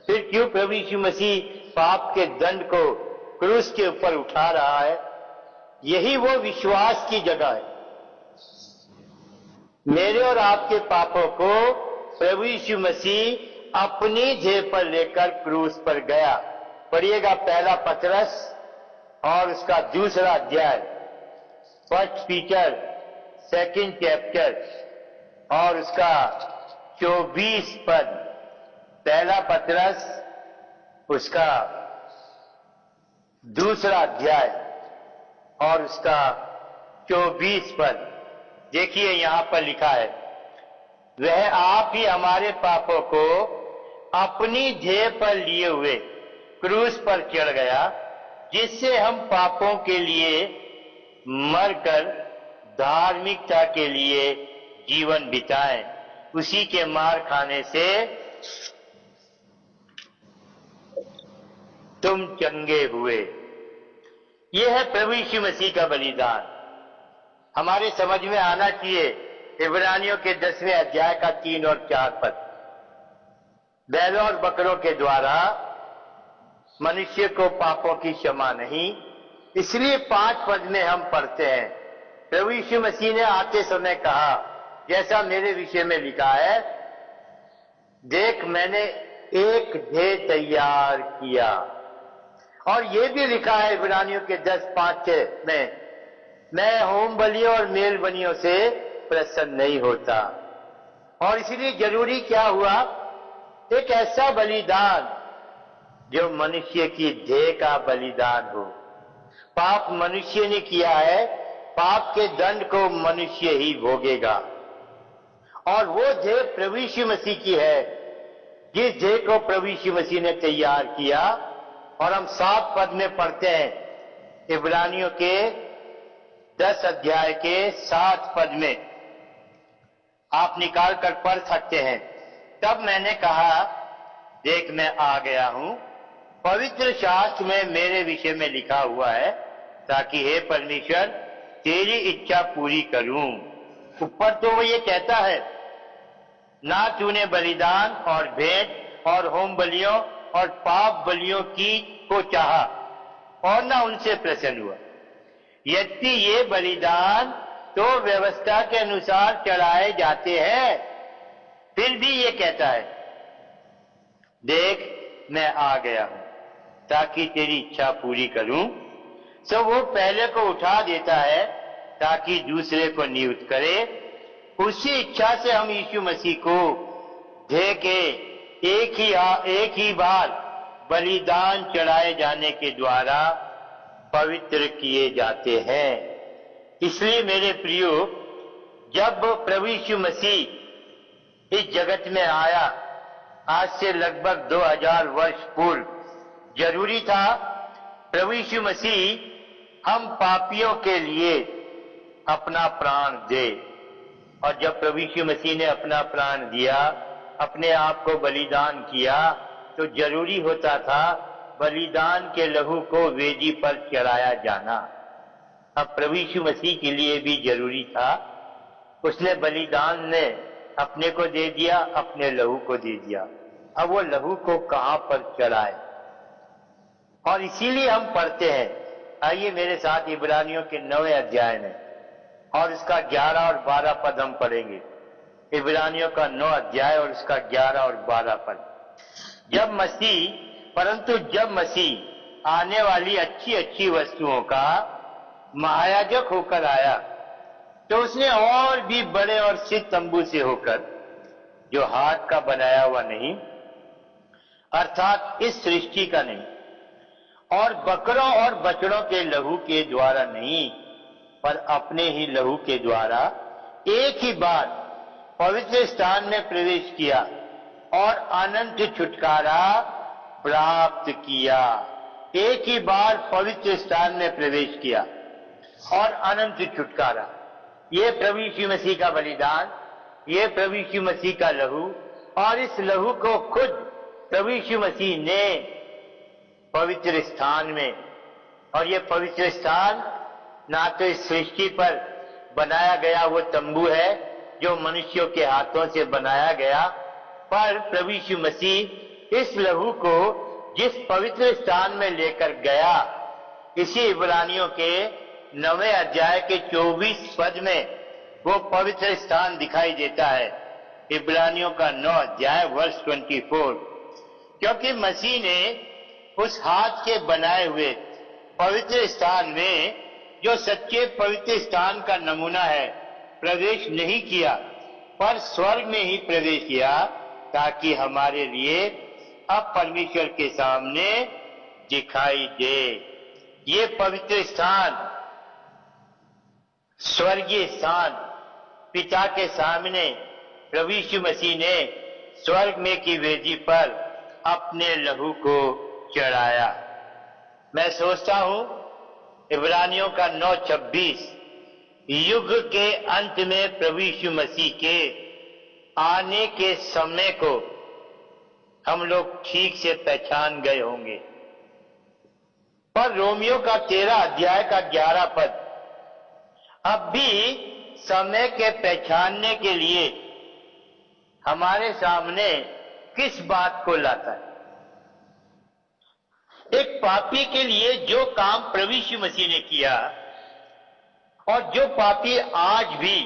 S3: फिर क्यों प्रभु यीशु मसीह पाप के दंड को क्रूस के ऊपर उठा रहा है? यही वो विश्वास की जगह है। मेरे और आपके पापों को प्रभु यीशु मसीह अपनी देह पर लेकर क्रूस पर गया। पढ़िएगा पहला पतरस और उसका 2रा अध्याय, 1 पीटर 2nd चैप्टर और उसका 24 पद। पहला पतरस उसका 2रा अध्याय और उसका 24 पद। देखिए यहां पर लिखा है, वह आप ही हमारे पापों को अपनी देह पर लिए हुए क्रूस पर चढ़ गया, जिससे हम पापों के लिए मरकर धार्मिकता के लिए जीवन बिताएं। उसी के मार खाने से तुम चंगे हुए। यह है प्रभु यीशु मसीह का बलिदान। हमारे समझ में आना चाहिए इब्रानियों के 10वें अध्याय का 3 और 4 पद। बैलों और बकरों के द्वारा मनुष्य को पापों की क्षमा नहीं, इसलिए 5 पद में हम पढ़ते हैं, प्रभु यीशु मसीह ने आते समय कहा, जैसा मेरे विषय में लिखा है, देख मैंने एक देह तैयार किया। और ये भी लिखा है इब्रानियों के 10:5 में, मैं होम बलियों और मेल बलियों से प्रसन्न नहीं होता। और इसलिए जरूरी क्या हुआ? एक ऐसा बलिदान जो मनुष्य की देह का बलिदान हो। पाप मनुष्य ने किया है, पाप के दंड को मनुष्य ही भोगेगा। और वो देह प्रभु यीशु मसीह की है, जिस देह को प्रभु यीशु मसीह ने तैयार किया। और हम 7 पद में पढ़ते हैं इब्रानियों के 10 अध्याय के 7 पद में, आप निकाल कर पढ़ सकते हैं। तब मैंने कहा, देख मैं आ गया हूं, पवित्र शास्त्र में मेरे विषय में लिखा हुआ है, ताकि हे परमेश्वर तेरी इच्छा पूरी करूं। ऊपर तो वो ये कहता है, ना तूने बलिदान और भेंट और होम बलियों और पाप बलियों की को चाहा और ना उनसे प्रसन्न हुआ। यद्यपि ये बलिदान तो व्यवस्था के अनुसार चढ़ाए जाते हैं, फिर भी ये कहता है, देख मैं आ गया हूं ताकि तेरी इच्छा पूरी करूं। सो वो पहले को उठा देता है ताकि दूसरे को नियुक्त करे। उसी इच्छा से हम यीशु मसीह को देह के एक ही बार बलिदान चढ़ाए जाने के द्वारा पवित्र किए जाते हैं। इसलिए मेरे प्रियो, जब प्रभु यीशु मसीह इस जगत में आया, आज से लगभग 2000 वर्ष पूर्व, जरूरी था प्रभु यीशु मसीह हम पापियों के लिए अपना प्राण दे। और जब प्रभु यीशु मसीह ने अपना प्राण दिया, अपने आप को बलिदान किया, तो जरूरी होता था बलिदान के लहू को वेदी पर चढ़ाया जाना। अब प्रभु यीशु मसीह के लिए भी जरूरी था, उसने बलिदान ने अपने को दे दिया, अपने लहू को दे दिया। अब वो लहू को कहां पर चढ़ाए? और इसीलिए हम पढ़ते हैं। आइए मेरे साथ इब्रानियों के 9वें अध्याय में और इसका 11 और 12 पद हम पढ़ेंगे। इब्रानियों का 9 अध्याय और इसका 11 और 12 पद। परंतु जब मसीह आने वाली अच्छी अच्छी वस्तुओं का महायाजक होकर आया, तो उसने और भी बड़े और सिद्ध तंबू से होकर, जो हाथ का बनाया हुआ नहीं, अर्थात इस सृष्टि का नहीं, और बकरों और बछड़ों के लहू के द्वारा नहीं, पर अपने ही लहू के द्वारा एक ही बार पवित्र स्थान में प्रवेश किया और अनंत छुटकारा प्राप्त किया। एक ही बार पवित्र स्थान में प्रवेश किया और अनंत छुटकारा। ये प्रभु यीशु मसीह का बलिदान, ये प्रभु यीशु मसीह का लहू, और इस लहू को खुद प्रभु यीशु मसीह ने पवित्र स्थान में, और ये पवित्र स्थान ना तो इस सृष्टि पर बनाया गया वो तंबू है जो मनुष्यों के हाथों से बनाया गया, पर प्रभु यीशु मसीह इस लहू को जिस पवित्र स्थान में लेकर गया, इसी इब्रानियों के 9वें अध्याय के 24 पद में वो पवित्र स्थान दिखाई देता है। इब्रानियों का 9 अध्याय वर्ष 24। क्योंकि मसीह ने उस हाथ के बनाए हुए पवित्र स्थान में, जो सच्चे पवित्र स्थान का नमूना है, प्रवेश नहीं किया, पर स्वर्ग में ही प्रवेश किया, ताकि हमारे लिए अब परमेश्वर के सामने दिखाई दे। ये पवित्र स्थान, स्वर्गीय स्थान, पिता के सामने प्रभु यीशु मसीह ने स्वर्ग में की वेदी पर अपने लहू को चढ़ाया। मैं सोचता हूं इब्रानियों का 9:26, युग के अंत में प्रभु यीशु मसीह के आने के समय को हम लोग ठीक से पहचान गए होंगे। पर रोमियो का 13 अध्याय का 11 पद अब भी समय के पहचानने के लिए हमारे सामने किस बात को लाता है? एक पापी के लिए जो काम प्रभु यीशु मसीह ने किया, और जो पापी आज भी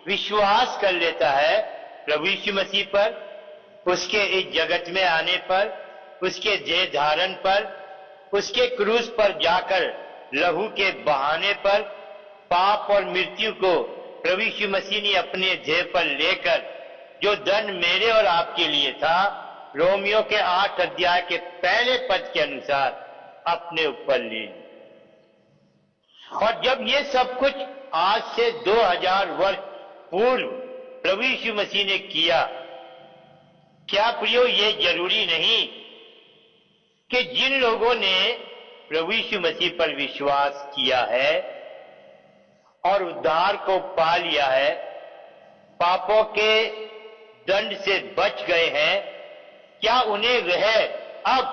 S3: विश्वास कर लेता है प्रभु यीशु मसीह पर, उसके इस जगत में आने पर, उसके देह धारण पर, उसके क्रूस पर जाकर लहू के बहाने पर पाप और मृत्यु को प्रभु यीशु मसीह ने अपने देह पर लेकर, जो दंड मेरे और आपके लिए था, रोमियो के 8 अध्याय के पहले पद के अनुसार अपने ऊपर ले। और जब ये सब कुछ आज से 2000 वर्ष पूर्व प्रभु यीशु मसीह ने किया, क्या प्रियो ये जरूरी नहीं कि जिन लोगों ने प्रभु यीशु मसीह पर विश्वास किया है और उद्धार को पा लिया है, पापों के दंड से बच गए हैं, क्या उन्हें वह अब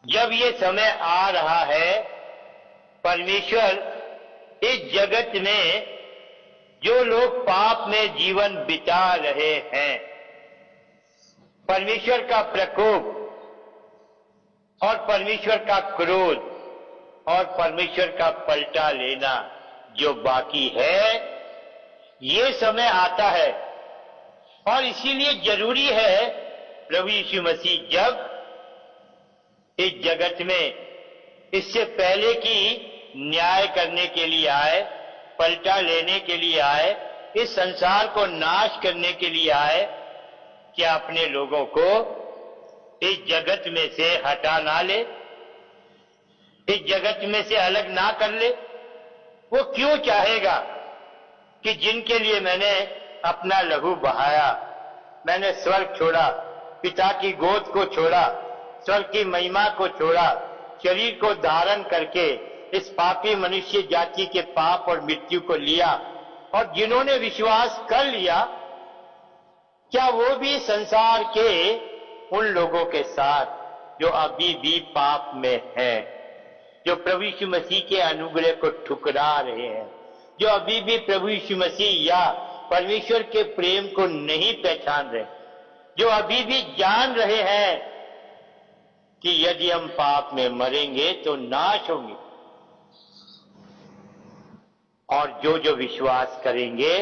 S3: जब ये समय आ रहा है, परमेश्वर इस जगत में जो लोग पाप में जीवन बिता रहे हैं, परमेश्वर का प्रकोप और परमेश्वर का क्रोध और परमेश्वर का पलटा लेना जो बाकी है, ये समय आता है। और इसीलिए जरूरी है प्रभु यीशु मसीह जब इस जगत में इससे पहले कि न्याय करने के लिए आए, पलटा लेने के लिए आए, इस संसार को नाश करने के लिए आए, क्या अपने लोगों को इस जगत में से हटा ना ले, इस जगत में से अलग ना कर ले? वो क्यों चाहेगा कि जिनके लिए मैंने अपना लहू बहाया, मैंने स्वर्ग छोड़ा, पिता की गोद को छोड़ा, स्वर्ग की महिमा को छोड़ा, शरीर को धारण करके इस पापी मनुष्य जाति के पाप और मृत्यु को लिया, और जिन्होंने विश्वास कर लिया, क्या वो भी संसार के उन लोगों के साथ जो अभी भी पाप में हैं, जो प्रभु यीशु मसीह के अनुग्रह को ठुकरा रहे हैं, जो अभी भी प्रभु यीशु मसीह या परमेश्वर के प्रेम को नहीं पहचान रहे, जो अभी भी जान रहे हैं कि यदि हम पाप में मरेंगे तो नाश होंगे, और जो जो विश्वास करेंगे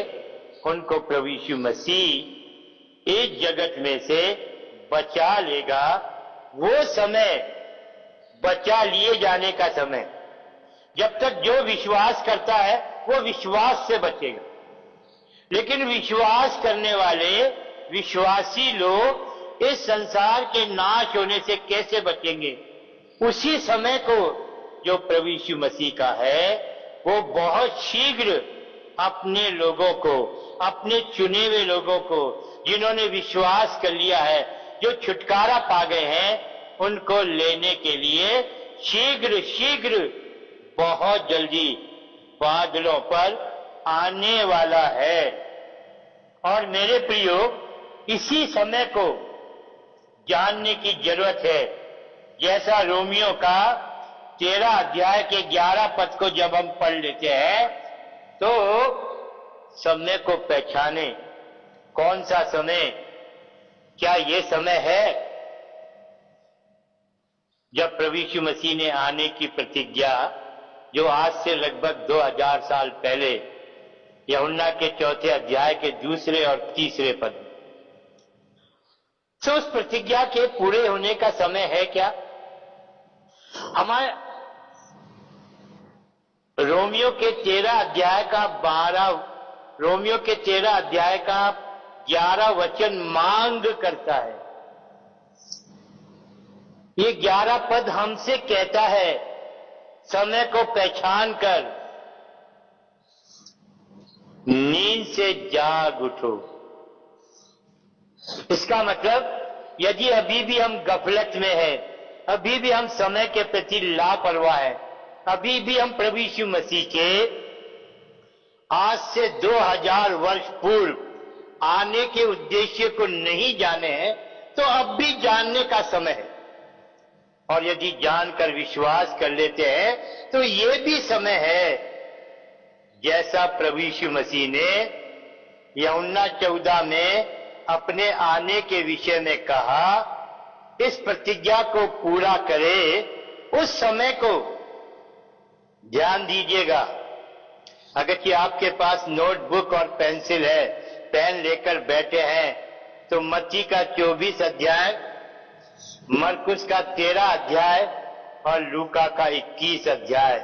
S3: उनको प्रभु यीशु मसीह इस जगत में से बचा लेगा। वो समय बचा लिए जाने का समय, जब तक जो विश्वास करता है वो विश्वास से बचेगा। लेकिन विश्वास करने वाले विश्वासी लोग इस संसार के नाश होने से कैसे बचेंगे? उसी समय को जो प्रभु यीशु मसीह का है वो बहुत शीघ्र अपने लोगों को, अपने चुने हुए लोगों को, जिन्होंने विश्वास कर लिया है, जो छुटकारा पा गए हैं, उनको लेने के लिए शीघ्र शीघ्र बहुत जल्दी बादलों पर आने वाला है। और मेरे प्रियो, इसी समय को जानने की जरूरत है। जैसा रोमियो का 13 अध्याय के 11 पद को जब हम पढ़ लेते हैं तो समय को पहचाने। कौन सा समय? क्या ये समय है जब प्रभु यीशु मसीह ने आने की प्रतिज्ञा, जो आज से लगभग 2000 साल पहले यूहन्ना के 4 अध्याय के 2 और 3 पद, तो उस प्रतिज्ञा के पूरे होने का समय है क्या? हमारे रोमियो के 13 अध्याय का 11 वचन मांग करता है। ये 11 पद हमसे कहता है, समय को पहचान कर नींद से जाग उठो। इसका मतलब यदि अभी भी हम गफलत में हैं, अभी भी हम समय के प्रति लापरवाह हैं, अभी भी हम प्रभु यीशु मसीह के आज से 2000 वर्ष पूर्व आने के उद्देश्य को नहीं जाने हैं, तो अब भी जानने का समय है। और यदि जानकर विश्वास कर लेते हैं तो ये भी समय है, जैसा प्रभु यीशु मसीह ने यूहन्ना 14 में अपने आने के विषय में कहा, इस प्रतिज्ञा को पूरा करे। उस समय को ध्यान दीजिएगा। अगर कि आपके पास नोटबुक और पेंसिल है, पेन लेकर बैठे हैं, तो मत्ती का 24 अध्याय, मरकुस का 13 अध्याय और लूका का 21 अध्याय,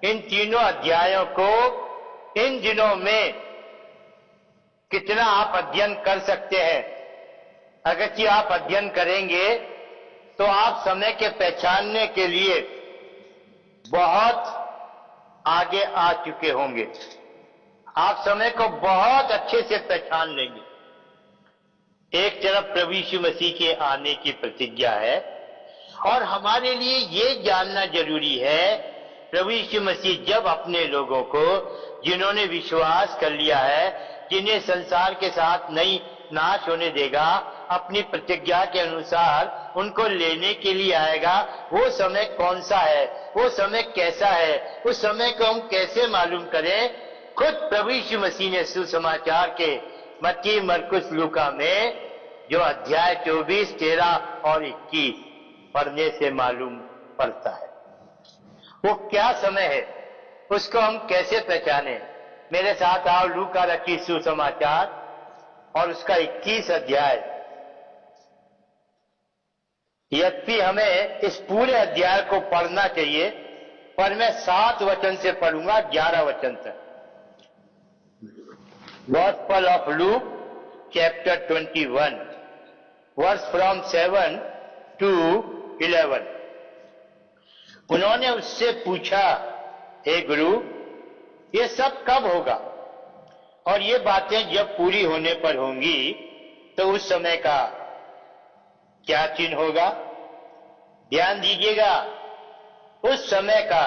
S3: इन तीनों अध्यायों को इन दिनों में कितना आप अध्ययन कर सकते हैं। अगर कि आप अध्ययन करेंगे तो आप समय के पहचानने के लिए बहुत आगे आ चुके होंगे। आप समय को बहुत अच्छे से पहचान लेंगे। एक तरफ प्रभु यीशु मसीह के आने की प्रतिज्ञा है, और हमारे लिए ये जानना जरूरी है, प्रभु यीशु मसीह जब अपने लोगों को, जिन्होंने विश्वास कर लिया है, जिन्हें संसार के साथ नहीं नाश होने देगा, अपनी प्रतिज्ञा के अनुसार उनको लेने के लिए आएगा। वो समय कौन सा है, वो समय कैसा है, उस समय को हम कैसे मालूम करें? खुद प्रभु यीशु मसीह ने सुसमाचार के मत्ती, मरकुस, लूका में जो अध्याय 24, 13 और 21 पढ़ने से मालूम पड़ता है। वो क्या समय है, उसको हम कैसे पहचाने? मेरे साथ आओ, लूका रखी सुसमाचार और उसका 21 अध्याय। यद्यपि हमें इस पूरे अध्याय को पढ़ना चाहिए, पर मैं 7 वचन से पढ़ूंगा 11 वचन तक। Gospel of Luke, chapter 21, verse from 7 to 11। उन्होंने उससे पूछा, हे गुरु, ये सब कब होगा और ये बातें जब पूरी होने पर होंगी तो उस समय का क्या चिन्ह होगा? ध्यान दीजिएगा, उस समय का,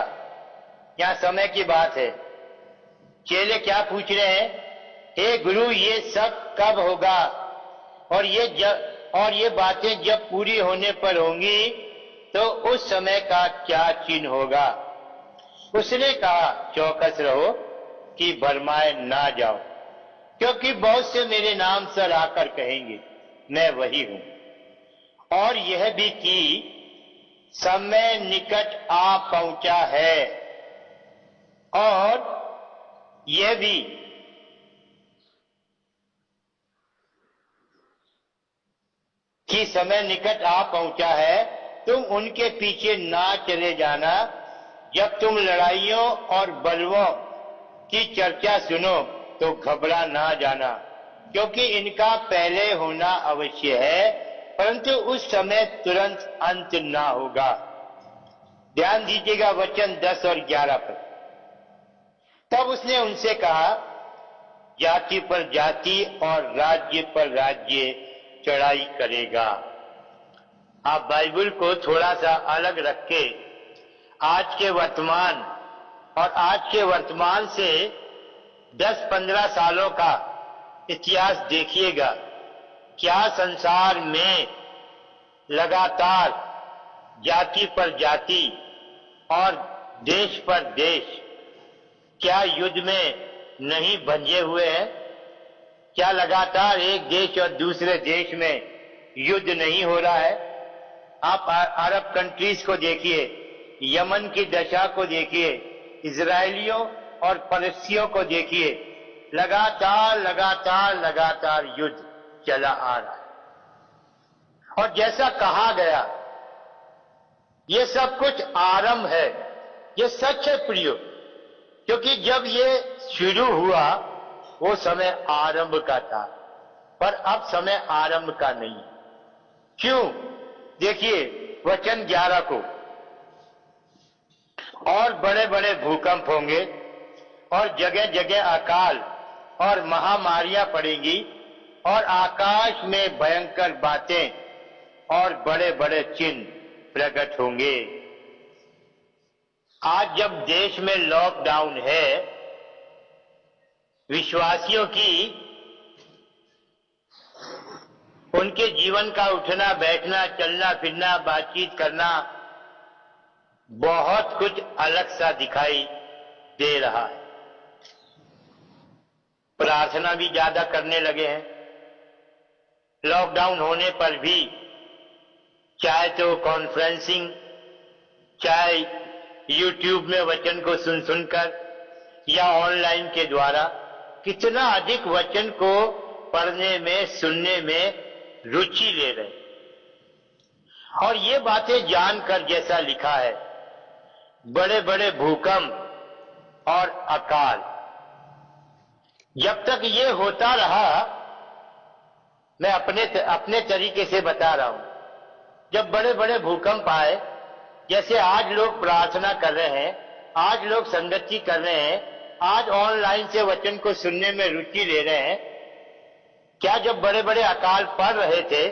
S3: क्या समय की बात है। चेले क्या पूछ रहे हैं? हे गुरु, ये सब कब होगा और ये बातें जब पूरी होने पर होंगी तो उस समय का क्या चिन्ह होगा? उसने कहा, चौकस रहो कि भरमाए ना जाओ, क्योंकि बहुत से मेरे नाम सर आकर कहेंगे मैं वही हूं। और यह भी कि समय निकट आ पहुंचा है, और यह भी कि समय निकट आ पहुंचा है, तुम उनके पीछे ना चले जाना। जब तुम लड़ाइयों और बलवों की चर्चा सुनो तो घबरा ना जाना, क्योंकि इनका पहले होना अवश्य है, परंतु उस समय तुरंत अंत ना होगा। ध्यान दीजिएगा वचन 10 और 11 पर। तब उसने उनसे कहा, जाति पर जाति और राज्य पर राज्य चढ़ाई करेगा। आप बाइबल को थोड़ा सा अलग रख के आज के वर्तमान और आज के वर्तमान से 10-15 सालों का इतिहास देखिएगा। क्या संसार में लगातार जाति पर जाति और देश पर देश क्या युद्ध में नहीं भंजे हुए हैं? क्या लगातार एक देश और दूसरे देश में युद्ध नहीं हो रहा है? आप अरब कंट्रीज को देखिए, यमन की दशा को देखिए, इजरायलियों और फलस्तियों को देखिए, लगातार लगातार लगातार युद्ध चला आ रहा है। और जैसा कहा गया, ये सब कुछ आरंभ है। ये सच है प्रियो, क्योंकि जब ये शुरू हुआ वो समय आरंभ का था, पर अब समय आरंभ का नहीं है। क्यों? देखिए वचन 11 को, और बड़े बड़े भूकंप होंगे और जगह जगह अकाल और महामारियां पड़ेंगी और आकाश में भयंकर बातें और बड़े बड़े चिन्ह प्रकट होंगे। आज जब देश में लॉकडाउन है, विश्वासियों की उनके जीवन का उठना बैठना, चलना फिरना, बातचीत करना बहुत कुछ अलग सा दिखाई दे रहा है। प्रार्थना भी ज्यादा करने लगे हैं। लॉकडाउन होने पर भी चाहे तो कॉन्फ्रेंसिंग, चाहे यूट्यूब में वचन को सुन सुनकर या ऑनलाइन के द्वारा कितना अधिक वचन को पढ़ने में, सुनने में रुचि ले रहे। और ये बातें जानकर जैसा लिखा है, बड़े बड़े भूकंप और अकाल, जब तक ये होता रहा, मैं अपने तरीके से बता रहा हूं, जब बड़े बड़े भूकंप आए, जैसे आज लोग प्रार्थना कर रहे हैं, आज लोग संगति कर रहे हैं, आज ऑनलाइन से वचन को सुनने में रुचि ले रहे हैं, क्या जब बड़े बड़े अकाल पड़ रहे थे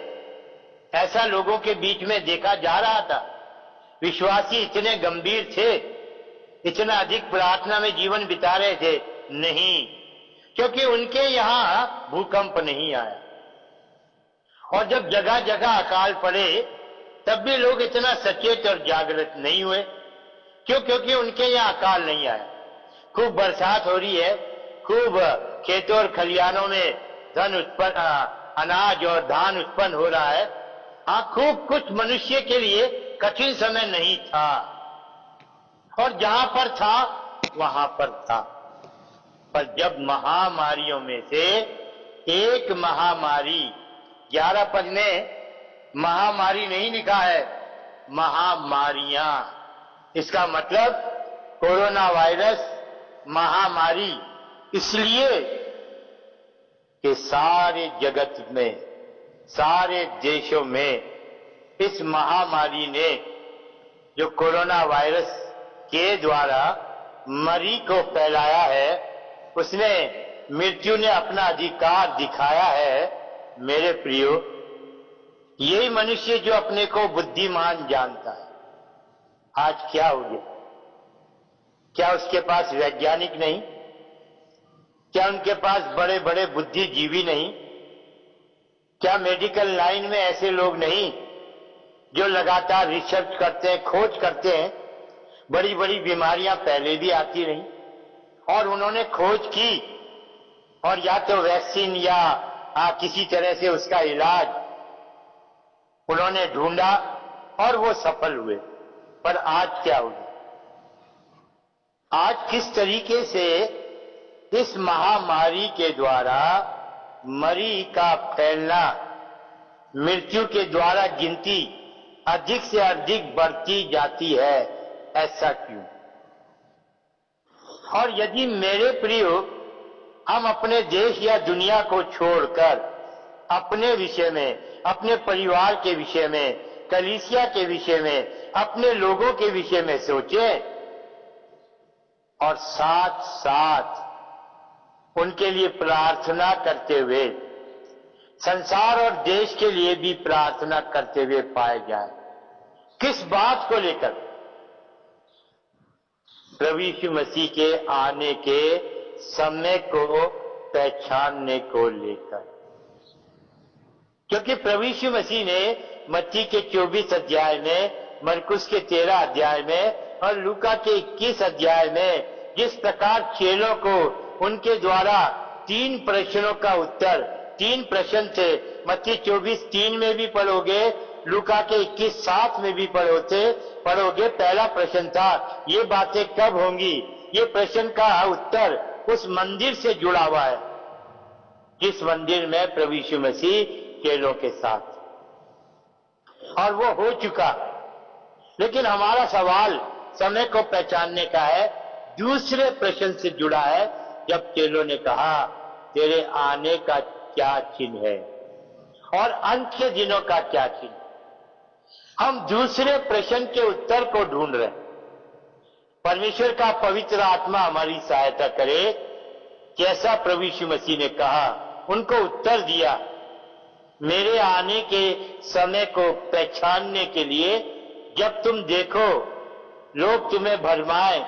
S3: ऐसा लोगों के बीच में देखा जा रहा था? विश्वासी इतने गंभीर थे, इतना अधिक प्रार्थना में जीवन बिता रहे थे? नहीं, क्योंकि उनके यहां भूकंप नहीं आया। और जब जगह जगह अकाल पड़े तब भी लोग इतना सचेत और जागृत नहीं हुए। क्यों? क्योंकि उनके यहां अकाल नहीं आया। खूब बरसात हो रही है, खूब खेतों और खलिहानों में अनाज और धान उत्पन्न हो रहा है। हाँ, खूब कुछ मनुष्य के लिए कठिन समय नहीं था, और जहां पर था वहां पर था। पर जब महामारियों में से एक महामारी, 11 पद में महामारी नहीं लिखा है, महामारियां, इसका मतलब कोरोना वायरस महामारी, इसलिए कि सारे जगत में, सारे देशों में इस महामारी ने, जो कोरोना वायरस के द्वारा मरी को फैलाया है, उसने, मृत्यु ने अपना अधिकार दिखाया है। मेरे प्रियो, यही मनुष्य जो अपने को बुद्धिमान जानता है, आज क्या हो गया? क्या उसके पास वैज्ञानिक नहीं? क्या उनके पास बड़े बड़े बुद्धिजीवी नहीं? क्या मेडिकल लाइन में ऐसे लोग नहीं जो लगातार रिसर्च करते हैं, खोज करते हैं? बड़ी बड़ी बीमारियां पहले भी आती रही और उन्होंने खोज की और या तो वैक्सीन या किसी तरह से उसका इलाज उन्होंने ढूंढा और वो सफल हुए। पर आज क्या हुआ? आज किस तरीके से इस महामारी के द्वारा मरी का फैलना, मृत्यु के द्वारा गिनती अधिक से अधिक बढ़ती जाती है, ऐसा क्यों? और यदि मेरे प्रियो हम अपने देश या दुनिया को छोड़कर अपने विषय में, अपने परिवार के विषय में, कलीसिया के विषय में, अपने लोगों के विषय में सोचें और साथ साथ उनके लिए प्रार्थना करते हुए संसार और देश के लिए भी प्रार्थना करते हुए पाए जाए। किस बात को लेकर? प्रभु यीशु मसीह के आने के समय को पहचानने को लेकर। क्योंकि प्रभु यीशु मसीह ने मत्ती के 24 अध्याय में, मरकुस के 13 अध्याय में और लूका के 21 अध्याय में जिस प्रकार चेलों को उनके द्वारा 3 प्रश्नों का उत्तर, 3 प्रश्न थे, मत्ती 24:3 में भी पढ़ोगे, लूका के 21:7 में भी पढ़ोगे। पहला प्रश्न था, ये बातें कब होंगी? ये प्रश्न का उत्तर उस मंदिर से जुड़ा हुआ है जिस मंदिर में प्रभु यीशु मसीह चेलों के साथ, और वो हो चुका। लेकिन हमारा सवाल समय को पहचानने का है, दूसरे प्रश्न से जुड़ा है, जब चेलों ने कहा तेरे आने का क्या चिन्ह है और अंत के दिनों का क्या चिन्ह। हम दूसरे प्रश्न के उत्तर को ढूंढ रहे हैं। परमेश्वर का पवित्र आत्मा हमारी सहायता करे। जैसा प्रभु यीशु मसीह ने कहा, उनको उत्तर दिया। मेरे आने के समय को पहचानने के लिए जब तुम देखो लोग तुम्हें भरमाएं,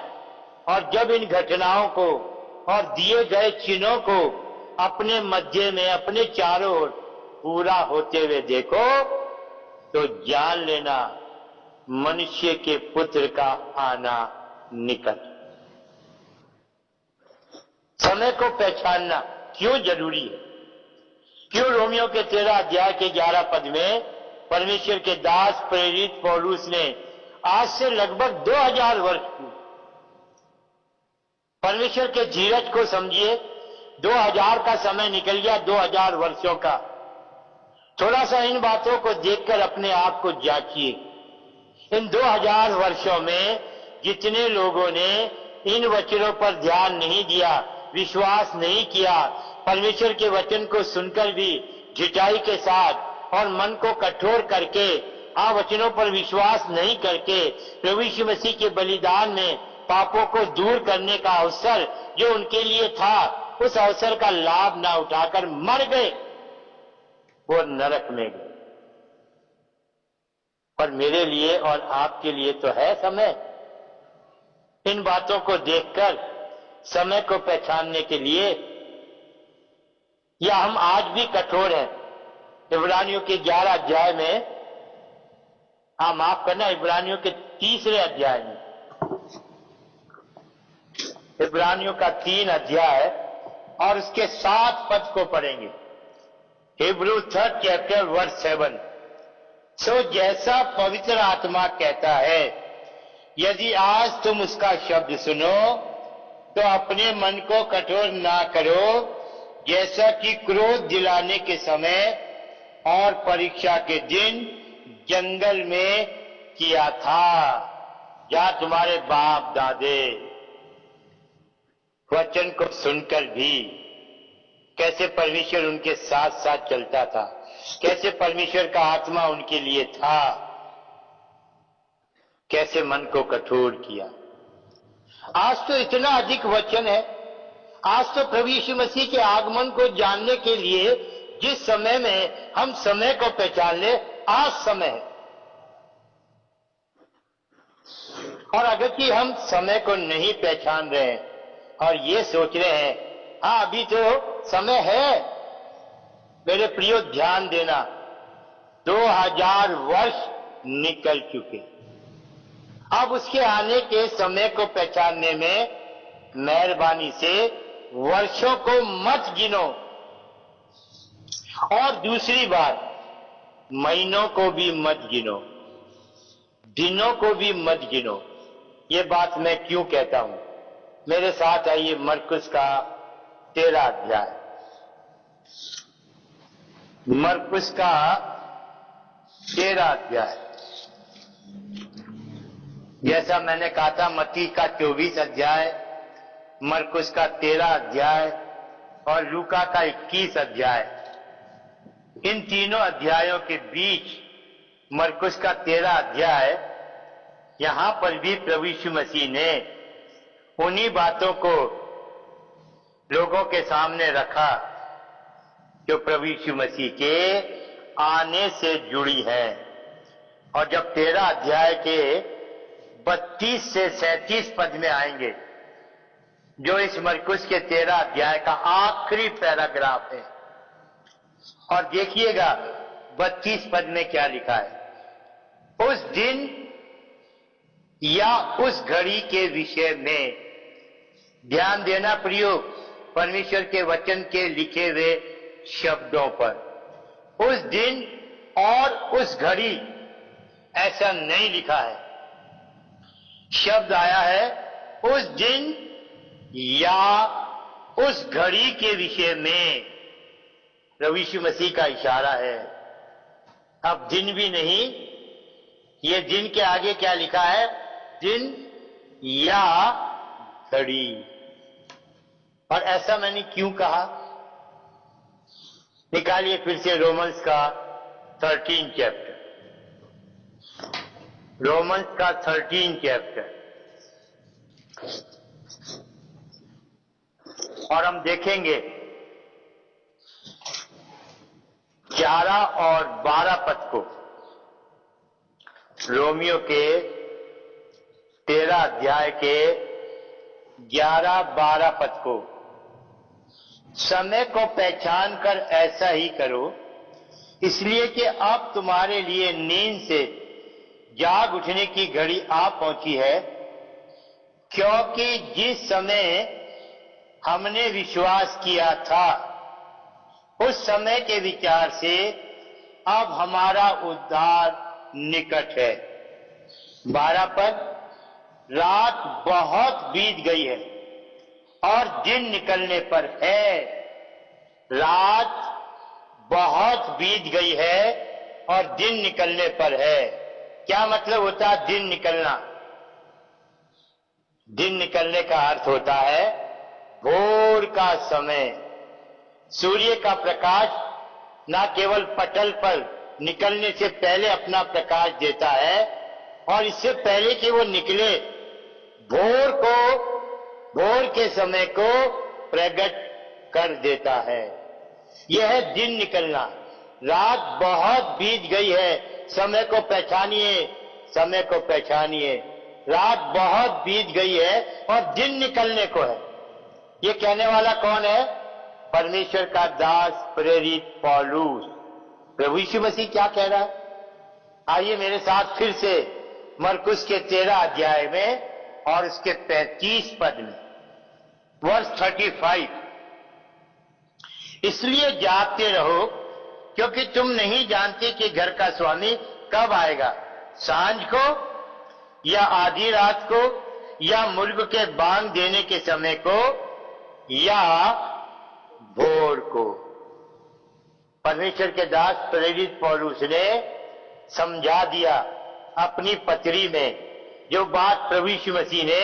S3: और जब इन घटनाओं को और दिए गए चिन्हों को अपने मध्य में, अपने चारों ओर पूरा होते हुए देखो, तो जान लेना मनुष्य के पुत्र का आना निकट। समय को पहचानना क्यों जरूरी है? क्यों रोमियो के 13 अध्याय के 11 पद में परमेश्वर के दास प्रेरित पौलुस ने आज से लगभग 2000 वर्ष पूर्व परमेश्वर के धीरज को समझिए। 2000 का समय निकल गया, 2000 वर्षों का। थोड़ा सा इन बातों को देखकर अपने आप को जांचिए। इन 2000 वर्षों में जितने लोगों ने इन वचनों पर ध्यान नहीं दिया, विश्वास नहीं किया, परमेश्वर के वचन को सुनकर भी ढिठाई के साथ और मन को कठोर करके वचनों पर विश्वास नहीं करके प्रभु यीशु मसीह के बलिदान में पापों को दूर करने का अवसर जो उनके लिए था, उस अवसर का लाभ ना उठाकर मर गए, वो नरक में गए। पर मेरे लिए और आपके लिए तो है समय। इन बातों को देखकर समय को पहचानने के लिए, या हम आज भी कठोर हैं? इब्रानियों के 11 अध्याय में, माफ करना, इब्रानियों के 3 अध्याय में, इब्रानियों का 3 अध्याय और उसके 7 पद को पढ़ेंगे। Hebrew 3rd chapter verse 7। सो जैसा पवित्र आत्मा कहता है, यदि आज तुम उसका शब्द सुनो तो अपने मन को कठोर ना करो, जैसा कि क्रोध दिलाने के समय और परीक्षा के दिन जंगल में किया था, जहां तुम्हारे बाप दादे वचन को सुनकर भी कैसे परमेश्वर उनके साथ साथ चलता था, कैसे परमेश्वर का आत्मा उनके लिए था, कैसे मन को कठोर किया। आज तो इतना अधिक वचन है। आज तो प्रभु यीशु मसीह के आगमन को जानने के लिए जिस समय में हम समय को पहचान ले, आज समय है। और अगर कि हम समय को नहीं पहचान रहे हैं और ये सोच रहे हैं अभी तो समय है, मेरे प्रियो ध्यान देना, 2000 वर्ष निकल चुके। अब उसके आने के समय को पहचानने में मेहरबानी से वर्षों को मत गिनो, और दूसरी बात, महीनों को भी मत गिनो, दिनों को भी मत गिनो। ये बात मैं क्यों कहता हूं? मेरे साथ आइए मरकुस का 13 अध्याय। मरकुस का 13 अध्याय। जैसा मैंने कहा था, मत्ती का 24 अध्याय, मरकुस का 13 अध्याय और लूका का 21 अध्याय। इन तीनों अध्यायों के बीच मरकुस का 13 अध्याय, यहां पर भी प्रभु यीशु मसीह ने उन्हीं बातों को लोगों के सामने रखा जो प्रभु यीशु मसीह के आने से जुड़ी है। और जब 13 अध्याय के 32 से 37 पद में आएंगे, जो इस मरकुस के 13 अध्याय का आखिरी पैराग्राफ है, और देखिएगा 32 पद में क्या लिखा है। उस दिन या उस घड़ी के विषय में ध्यान देना प्रियो, परमेश्वर के वचन के लिखे हुए शब्दों पर। उस दिन और उस घड़ी ऐसा नहीं लिखा है, शब्द आया है उस दिन या उस घड़ी के विषय में। प्रभु यीशु मसीह का इशारा है। अब दिन भी नहीं, ये दिन के आगे क्या लिखा है? दिन या घड़ी। और ऐसा मैंने क्यों कहा? निकालिए फिर से रोमन्स का 13 चैप्टर, रोमन्स का 13 चैप्टर, और हम देखेंगे 11 और 12 पद को। रोमियो के 13 अध्याय के 11-12 पद को। समय को पहचान कर ऐसा ही करो, इसलिए कि अब तुम्हारे लिए नींद से जाग उठने की घड़ी आ पहुंची है, क्योंकि जिस समय हमने विश्वास किया था उस समय के विचार से अब हमारा उद्धार निकट है। 12 पद, रात बहुत बीत गई है और दिन निकलने पर है। रात बहुत बीत गई है और दिन निकलने पर है। क्या मतलब होता है दिन निकलना? दिन निकलने का अर्थ होता है भोर का समय। सूर्य का प्रकाश न केवल पटल पर निकलने से पहले अपना प्रकाश देता है, और इससे पहले कि वो निकले, भोर के समय को प्रकट कर देता है। यह है दिन निकलना। रात बहुत बीत गई है, समय को पहचानिए, समय को पहचानिए। रात बहुत बीत गई है और दिन निकलने को है। ये कहने वाला कौन है? परमेश्वर का दास प्रेरित पौलुस। प्रभु यीशु मसीह क्या कह रहा है? आइए मेरे साथ फिर से मरकुस के 13 अध्याय में और उसके 35 पद में, वर्ष 35। इसलिए जागते रहो, क्योंकि तुम नहीं जानते कि घर का स्वामी कब आएगा, सांझ को या आधी रात को या मुर्ग के बांग देने के समय को या भोर को। परमेश्वर के दास प्रेरित पौलुस ने समझा दिया अपनी पत्री में जो बात प्रभु यीशु मसीह ने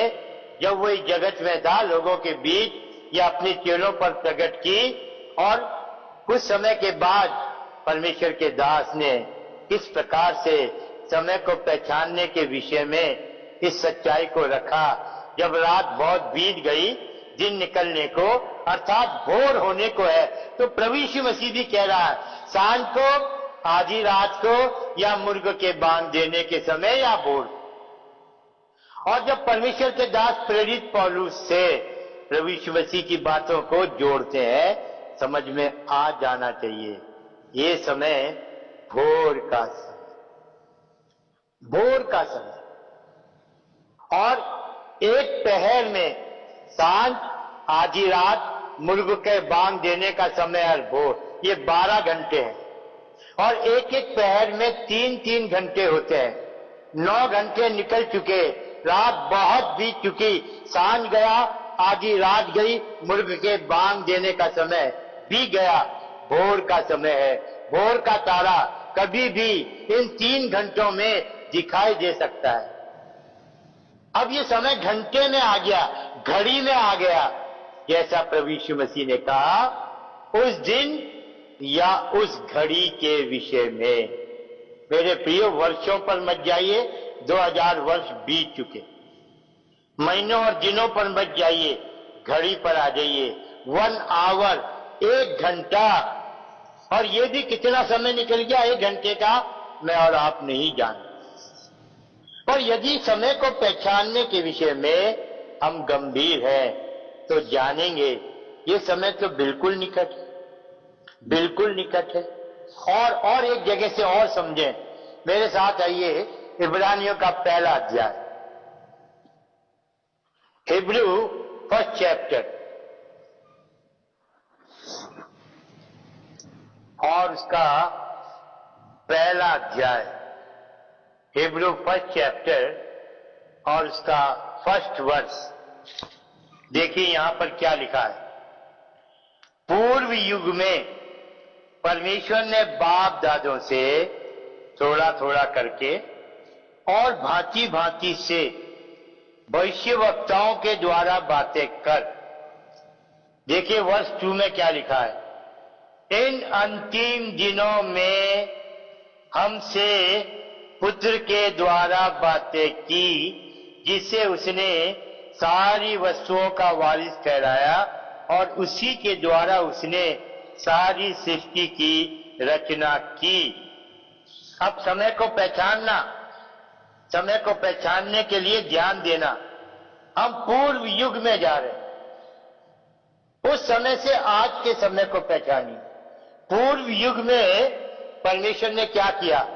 S3: जब वो इस जगत में था लोगों के बीच या अपने चेलों पर प्रकट की, और कुछ समय के बाद परमेश्वर के दास ने किस प्रकार से समय को पहचानने के विषय में इस सच्चाई को रखा। जब रात बहुत बीत गई, दिन निकलने को अर्थात भोर होने को है, तो प्रभु यीशु मसीह भी कह रहा है सांझ को, आधी रात को या मुर्ग के बांग देने के समय या भोर। और जब परमेश्वर के दास प्रेरित पौलुस से प्रभु यीशु मसीह की बातों को जोड़ते हैं, समझ में आ जाना चाहिए ये समय भोर का समय, भोर का समय। और एक पहर में, सांझ, आधी रात मुर्ग के बांग देने का समय और भोर, ये 12 घंटे हैं। और एक एक पहर में 3-3 घंटे होते हैं। 9 घंटे निकल चुके, रात बहुत बीत चुकी, सांझ गया, आधी रात गई, मुर्ग के बांग देने का समय भी गया, भोर का समय है। भोर का तारा कभी भी इन 3 घंटों में दिखाई दे सकता है। अब ये समय घंटे में आ गया, घड़ी में आ गया, जैसा प्रभु यीशु मसीह ने कहा उस दिन या उस घड़ी के विषय में। मेरे प्रियो, वर्षों पर मत जाइए, 2000 वर्ष बीत चुके। महीनों और दिनों पर मत जाइए, घड़ी पर आ जाइए। 1 आवर, 1 घंटा, और ये भी कितना समय निकल गया 1 घंटे का, मैं और आप नहीं जानते। और यदि समय को पहचानने के विषय में हम गंभीर हैं तो जानेंगे ये समय तो बिल्कुल निकट है, बिल्कुल निकट है। और एक जगह से और समझें, मेरे साथ आइए इब्रानियों का पहला अध्याय, हिब्रू फर्स्ट चैप्टर, और उसका पहला अध्याय, हिब्रू फर्स्ट चैप्टर और उसका फर्स्ट वर्स। देखिए यहां पर क्या लिखा है। पूर्व युग में परमेश्वर ने बाप दादों से थोड़ा थोड़ा करके और भांति भांति से भविष्यवक्ताओं के द्वारा बातें कर। देखिए वर्ष 2 में क्या लिखा है। इन अंतिम दिनों में हमसे पुत्र के द्वारा बातें की, जिसे उसने सारी वस्तुओं का वारिस ठहराया और उसी के द्वारा उसने सारी सृष्टि की रचना की। अब समय को पहचानना, समय को पहचानने के लिए ध्यान देना। हम पूर्व युग में जा रहे हैं, उस समय से आज के समय को पहचानिए। पूर्व युग में परमेश्वर ने क्या किया,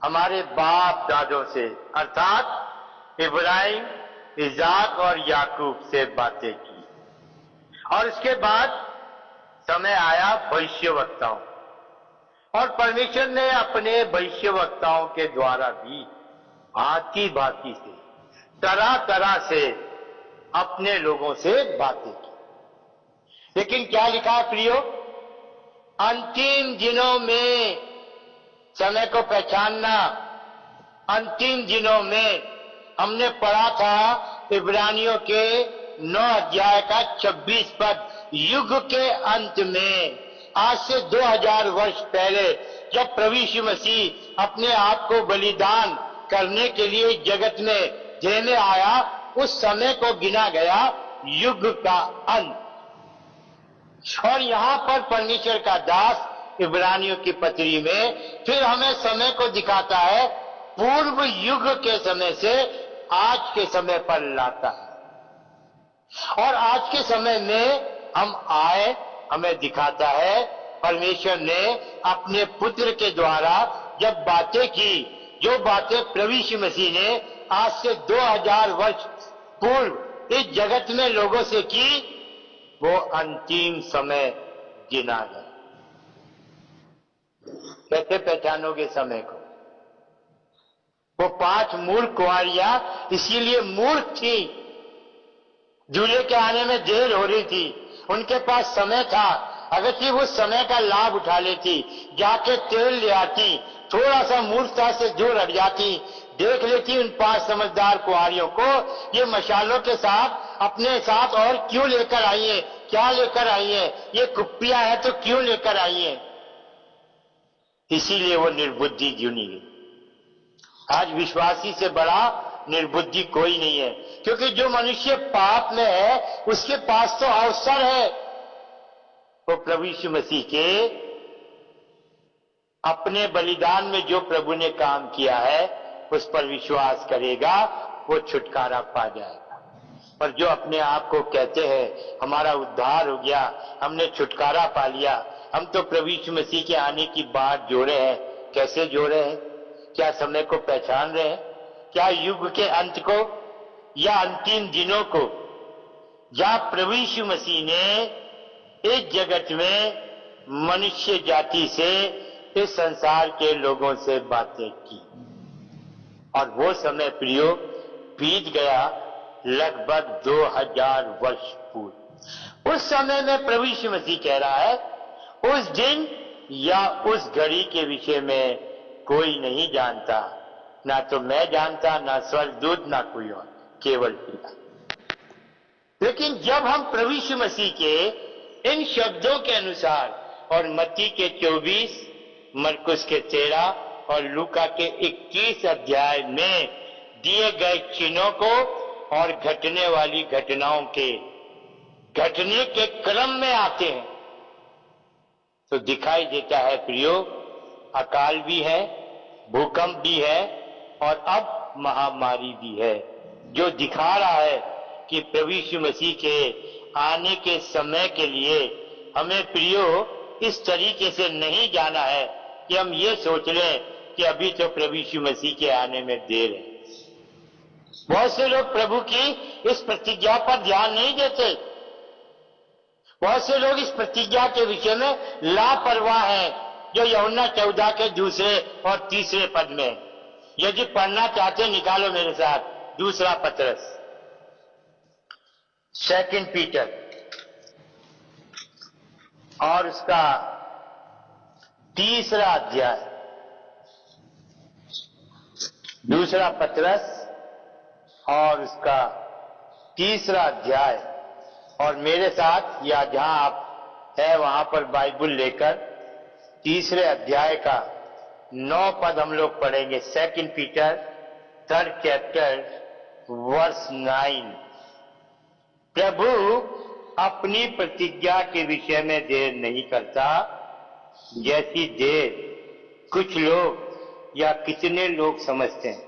S3: हमारे बाप दादों से अर्थात इब्राहिम, इजाक और याकूब से बातें की। और इसके बाद समय आया भविष्यवक्ताओं, और परमेश्वर ने अपने भविष्यवक्ताओं के द्वारा भी भांति भांति से, तरह तरह से अपने लोगों से बातें की। लेकिन क्या लिखा है प्रियो, अंतिम दिनों में समय को पहचानना। अंतिम दिनों में हमने पढ़ा था इब्रानियों के 9 अध्याय का 26 पद, युग के अंत में, आज से 2000 वर्ष पहले जब प्रभु यीशु मसीह अपने आप को बलिदान करने के लिए जगत में देने आया, उस समय को गिना गया युग का अंत। और यहां पर परमेश्वर का दास इब्रानियों की पत्री में फिर हमें समय को दिखाता है, पूर्व युग के समय से आज के समय पर लाता है। और आज के समय में हम आए, हमें दिखाता है परमेश्वर ने अपने पुत्र के द्वारा जब बातें की, जो बातें प्रभु यीशु मसीह ने आज से 2000 वर्ष पूर्व इस जगत में लोगों से की, वो अंतिम समय गिना गया। कैसे पहचानोगे समय को? वो 5 मूर्ख कुंवारियां इसीलिए मूर्ख थी, दूल्हे के आने में देर हो रही थी, उनके पास समय था, अगर सिर्फ उस समय का लाभ उठा लेती, जाके तेल ले आती, थोड़ा सा मूर्खता से दूर हट जाती, देख लेती उन 5 समझदार कुंवारियों को, ये मशालों के साथ अपने साथ और क्यों लेकर आई है, क्या लेकर आई है, ये कुप्पियां हैं तो क्यों लेकर आई है। इसीलिए वो निर्बुद्धि चुनी गई। आज विश्वासी से बड़ा निर्बुद्धि कोई नहीं है, क्योंकि जो मनुष्य पाप में है उसके पास तो अवसर है, वो प्रभु यीशु मसीह के अपने बलिदान में जो प्रभु ने काम किया है उस पर विश्वास करेगा, वो छुटकारा पा जाएगा। और जो अपने आप को कहते हैं हमारा उद्धार हो गया, हमने छुटकारा पा लिया, हम तो प्रभु यीशु मसीह के आने की बात जोड़े हैं। कैसे जोड़े हैं? क्या समय को पहचान रहे हैं? क्या युग के अंत को या अंतिम दिनों को? जहां प्रभु यीशु मसीह ने इस जगत में मनुष्य जाति से, इस संसार के लोगों से बातें की। और वो समय प्रियो बीत गया लगभग 2000 वर्ष पूर्व। उस समय में प्रभु यीशु मसीह कह रहा है, उस दिन या उस घड़ी के विषय में कोई नहीं जानता, ना तो मैं जानता, ना स्वर्गदूत, ना कोई और, केवल पिता। लेकिन जब हम प्रभु यीशु मसीह के इन शब्दों के अनुसार और मत्ती के 24, मरकुस के 13 और लूका के 21 अध्याय में दिए गए चिन्हों को और घटने वाली घटनाओं के घटने के क्रम में आते हैं, तो दिखाई देता है प्रियो, अकाल भी है, भूकंप भी है और अब महामारी भी है, जो दिखा रहा है कि प्रभु यीशु मसीह के आने के समय के लिए हमें प्रियो इस तरीके से नहीं जाना है कि हम ये सोच लें कि अभी तो प्रभु यीशु मसीह के आने में देर है। बहुत से लोग प्रभु की इस प्रतिज्ञा पर ध्यान नहीं देते। बहुत से लोग इस प्रतिज्ञा के विषय में लापरवाह हैं, जो यूहन्ना 14 के 2 और 3 पद में। यदि पढ़ना चाहते निकालो मेरे साथ 2 पतरस, 2 पीटर और उसका 3 अध्याय, 2 पतरस और उसका 3 अध्याय। और मेरे साथ या जहां आप है वहां पर बाइबल लेकर 3 अध्याय का 9 पद हम लोग पढ़ेंगे। 2 पीटर 3 चैप्टर वर्स 9। प्रभु अपनी प्रतिज्ञा के विषय में देर नहीं करता, जैसी देर कुछ लोग या कितने लोग समझते हैं,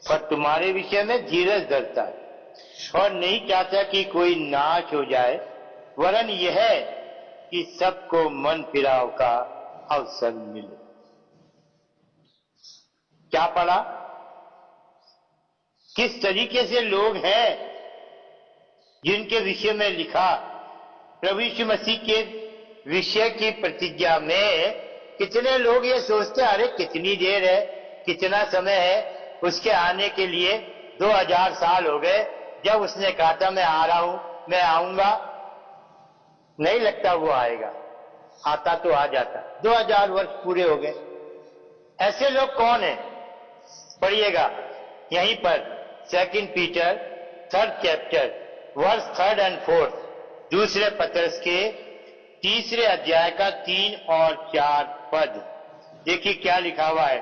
S3: पर तुम्हारे विषय में धीरज धरता है और नहीं चाहता कि कोई नाश हो जाए, वरन यह है कि सबको मन फिराव का अवसर मिले। क्या पढ़ा? किस तरीके से लोग हैं जिनके विषय में लिखा प्रभु यीशु मसीह के विषय की प्रतिज्ञा में कितने लोग ये सोचते, अरे कितनी देर है, कितना समय है उसके आने के लिए, 2000 साल हो गए जब उसने कहा था मैं आ रहा हूं, मैं आऊंगा। नहीं लगता वो आएगा, आता तो आ जाता। 2000 वर्ष पूरे हो गए। ऐसे लोग कौन है? पढ़िएगा यहीं पर 2 पीटर 3 चैप्टर वर्स 3 और 4, 2 पतरस के 3 अध्याय का 3 और 4 पद। देखिए क्या लिखा हुआ है।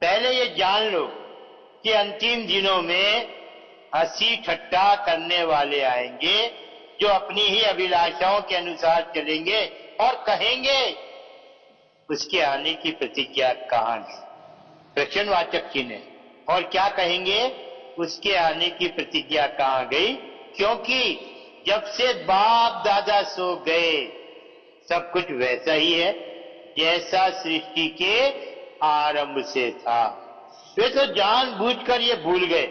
S3: पहले ये जान लो कि अंतिम दिनों में हंसी ठट्टा करने वाले आएंगे, जो अपनी ही अभिलाषाओं के अनुसार चलेंगे और कहेंगे उसके आने की प्रतिज्ञा कहां है? प्रश्नवाचक चिन्ह है। और क्या कहेंगे? उसके आने की प्रतिज्ञा कहां गई? क्योंकि जब से बाप दादा सो गए सब कुछ वैसा ही है जैसा सृष्टि के आरंभ से था। वे तो जानबूझकर ये भूल गए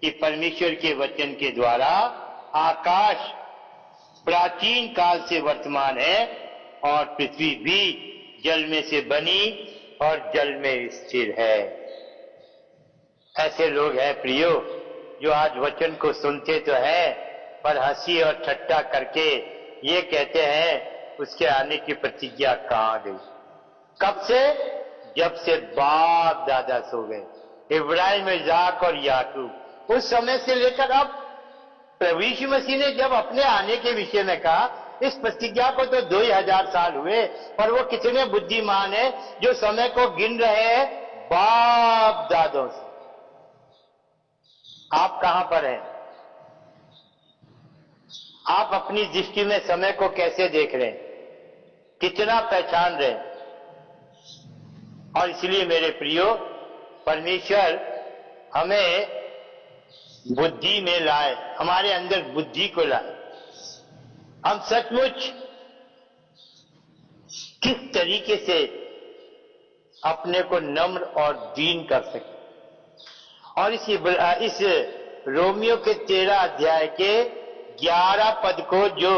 S3: कि परमेश्वर के वचन के द्वारा आकाश प्राचीन काल से वर्तमान है और पृथ्वी भी जल में से बनी और जल में स्थिर है। ऐसे लोग हैं प्रियो, जो आज वचन को सुनते तो है, पर हंसी और ठट्टा करके ये कहते हैं उसके आने की प्रतिज्ञा कहां गई? कब से? जब से बाप दादा सो गए, इब्राहिम, इसाक और याकूब। उस समय से लेकर अब प्रभु यीशु मसीह ने जब अपने आने के विषय में कहा, इस प्रतिज्ञा को तो 2000 साल हुए, पर वो कितने बुद्धिमान है जो समय को गिन रहे हैं बाप दादों से। आप कहां पर हैं? आप अपनी दृष्टि में समय को कैसे देख रहे हैं? कितना पहचान रहे हैं? और इसलिए मेरे प्रियो, परमेश्वर हमें बुद्धि में लाए, हमारे अंदर बुद्धि को लाए। हम सचमुच किस तरीके से अपने को नम्र और दीन कर सके और इस रोमियो के 13 अध्याय के 11 पद को जो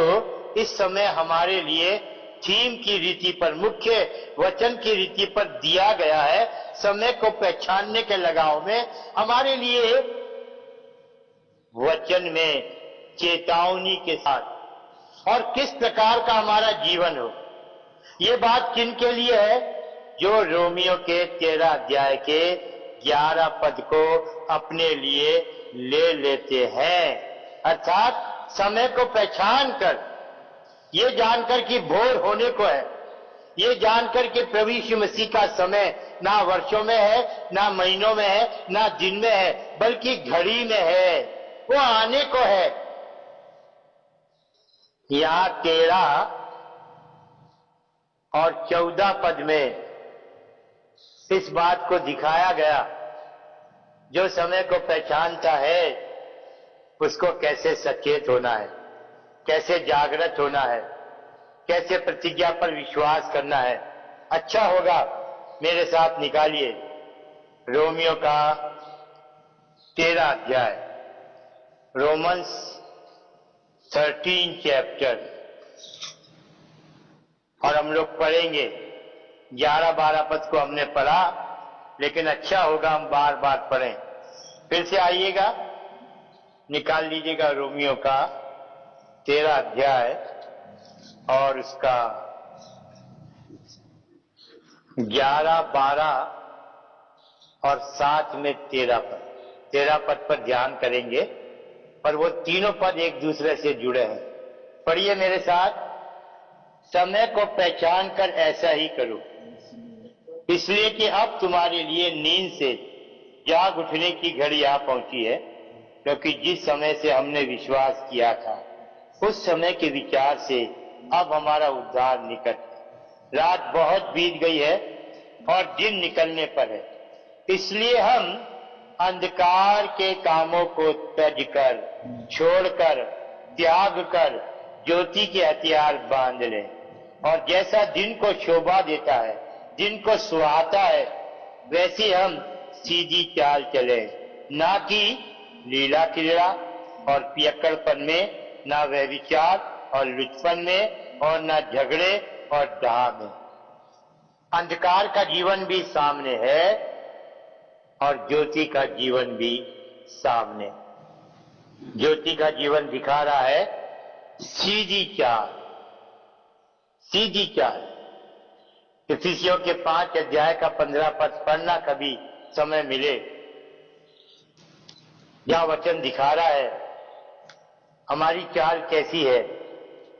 S3: इस समय हमारे लिए थीम की रीति पर, मुख्य वचन की रीति पर दिया गया है, समय को पहचानने के लगाव में हमारे लिए वचन में चेतावनी के साथ और किस प्रकार का हमारा जीवन हो। ये बात किन के लिए है? जो रोमियो के 13 अध्याय के 11 पद को अपने लिए ले लेते हैं। अर्थात समय को पहचान कर, ये जानकर कि भोर होने को है, ये जानकर कि प्रभु यीशु मसीह का समय ना वर्षों में है, ना महीनों में है, ना दिन में है, बल्कि घड़ी में है, वो आने को है। यहां 13 और 14 पद में इस बात को दिखाया गया, जो समय को पहचानता है उसको कैसे सचेत होना है, कैसे जागृत होना है, कैसे प्रतिज्ञा पर विश्वास करना है। अच्छा होगा मेरे साथ निकालिए रोमियो का 13 अध्याय, रोमन्स 13 चैप्टर, और हम लोग पढ़ेंगे। 11-12 पद को हमने पढ़ा, लेकिन अच्छा होगा हम बार बार पढ़ें। फिर से आइएगा, निकाल लीजिएगा रोमियो का 13 अध्याय और उसका 11, 12 और साथ में 13 पद। 13 पद पर ध्यान करेंगे, पर वो तीनों पद एक दूसरे से जुड़े हैं। पढ़िए मेरे साथ। समय को पहचान कर ऐसा ही करो, इसलिए कि अब तुम्हारे लिए नींद से जाग उठने की घड़ी आ पहुंची है, क्योंकि जिस समय से हमने विश्वास किया था उस समय के विचार से अब हमारा उद्धार निकट है। रात बहुत बीत गई है और दिन निकलने पर है, इसलिए हम अंधकार के कामों को त्यज कर, छोड़कर, त्याग कर ज्योति के हथियार बांध लें, और जैसा दिन को शोभा देता है, दिन को सुहाता है, वैसे हम सीधी चाल चले, ना कि लीला क्रीड़ा और पियक्कड़पन में, ना व्यभिचार और लुचपन में, और ना झगड़े और डाह में। अंधकार का जीवन भी सामने है और ज्योति का जीवन भी सामने। ज्योति का जीवन दिखा रहा है सीधी चाल, सीधी चाल। इफिसियों के 5 अध्याय का 15 पद पढ़ना कभी समय मिले, यह वचन दिखा रहा है हमारी चाल कैसी है।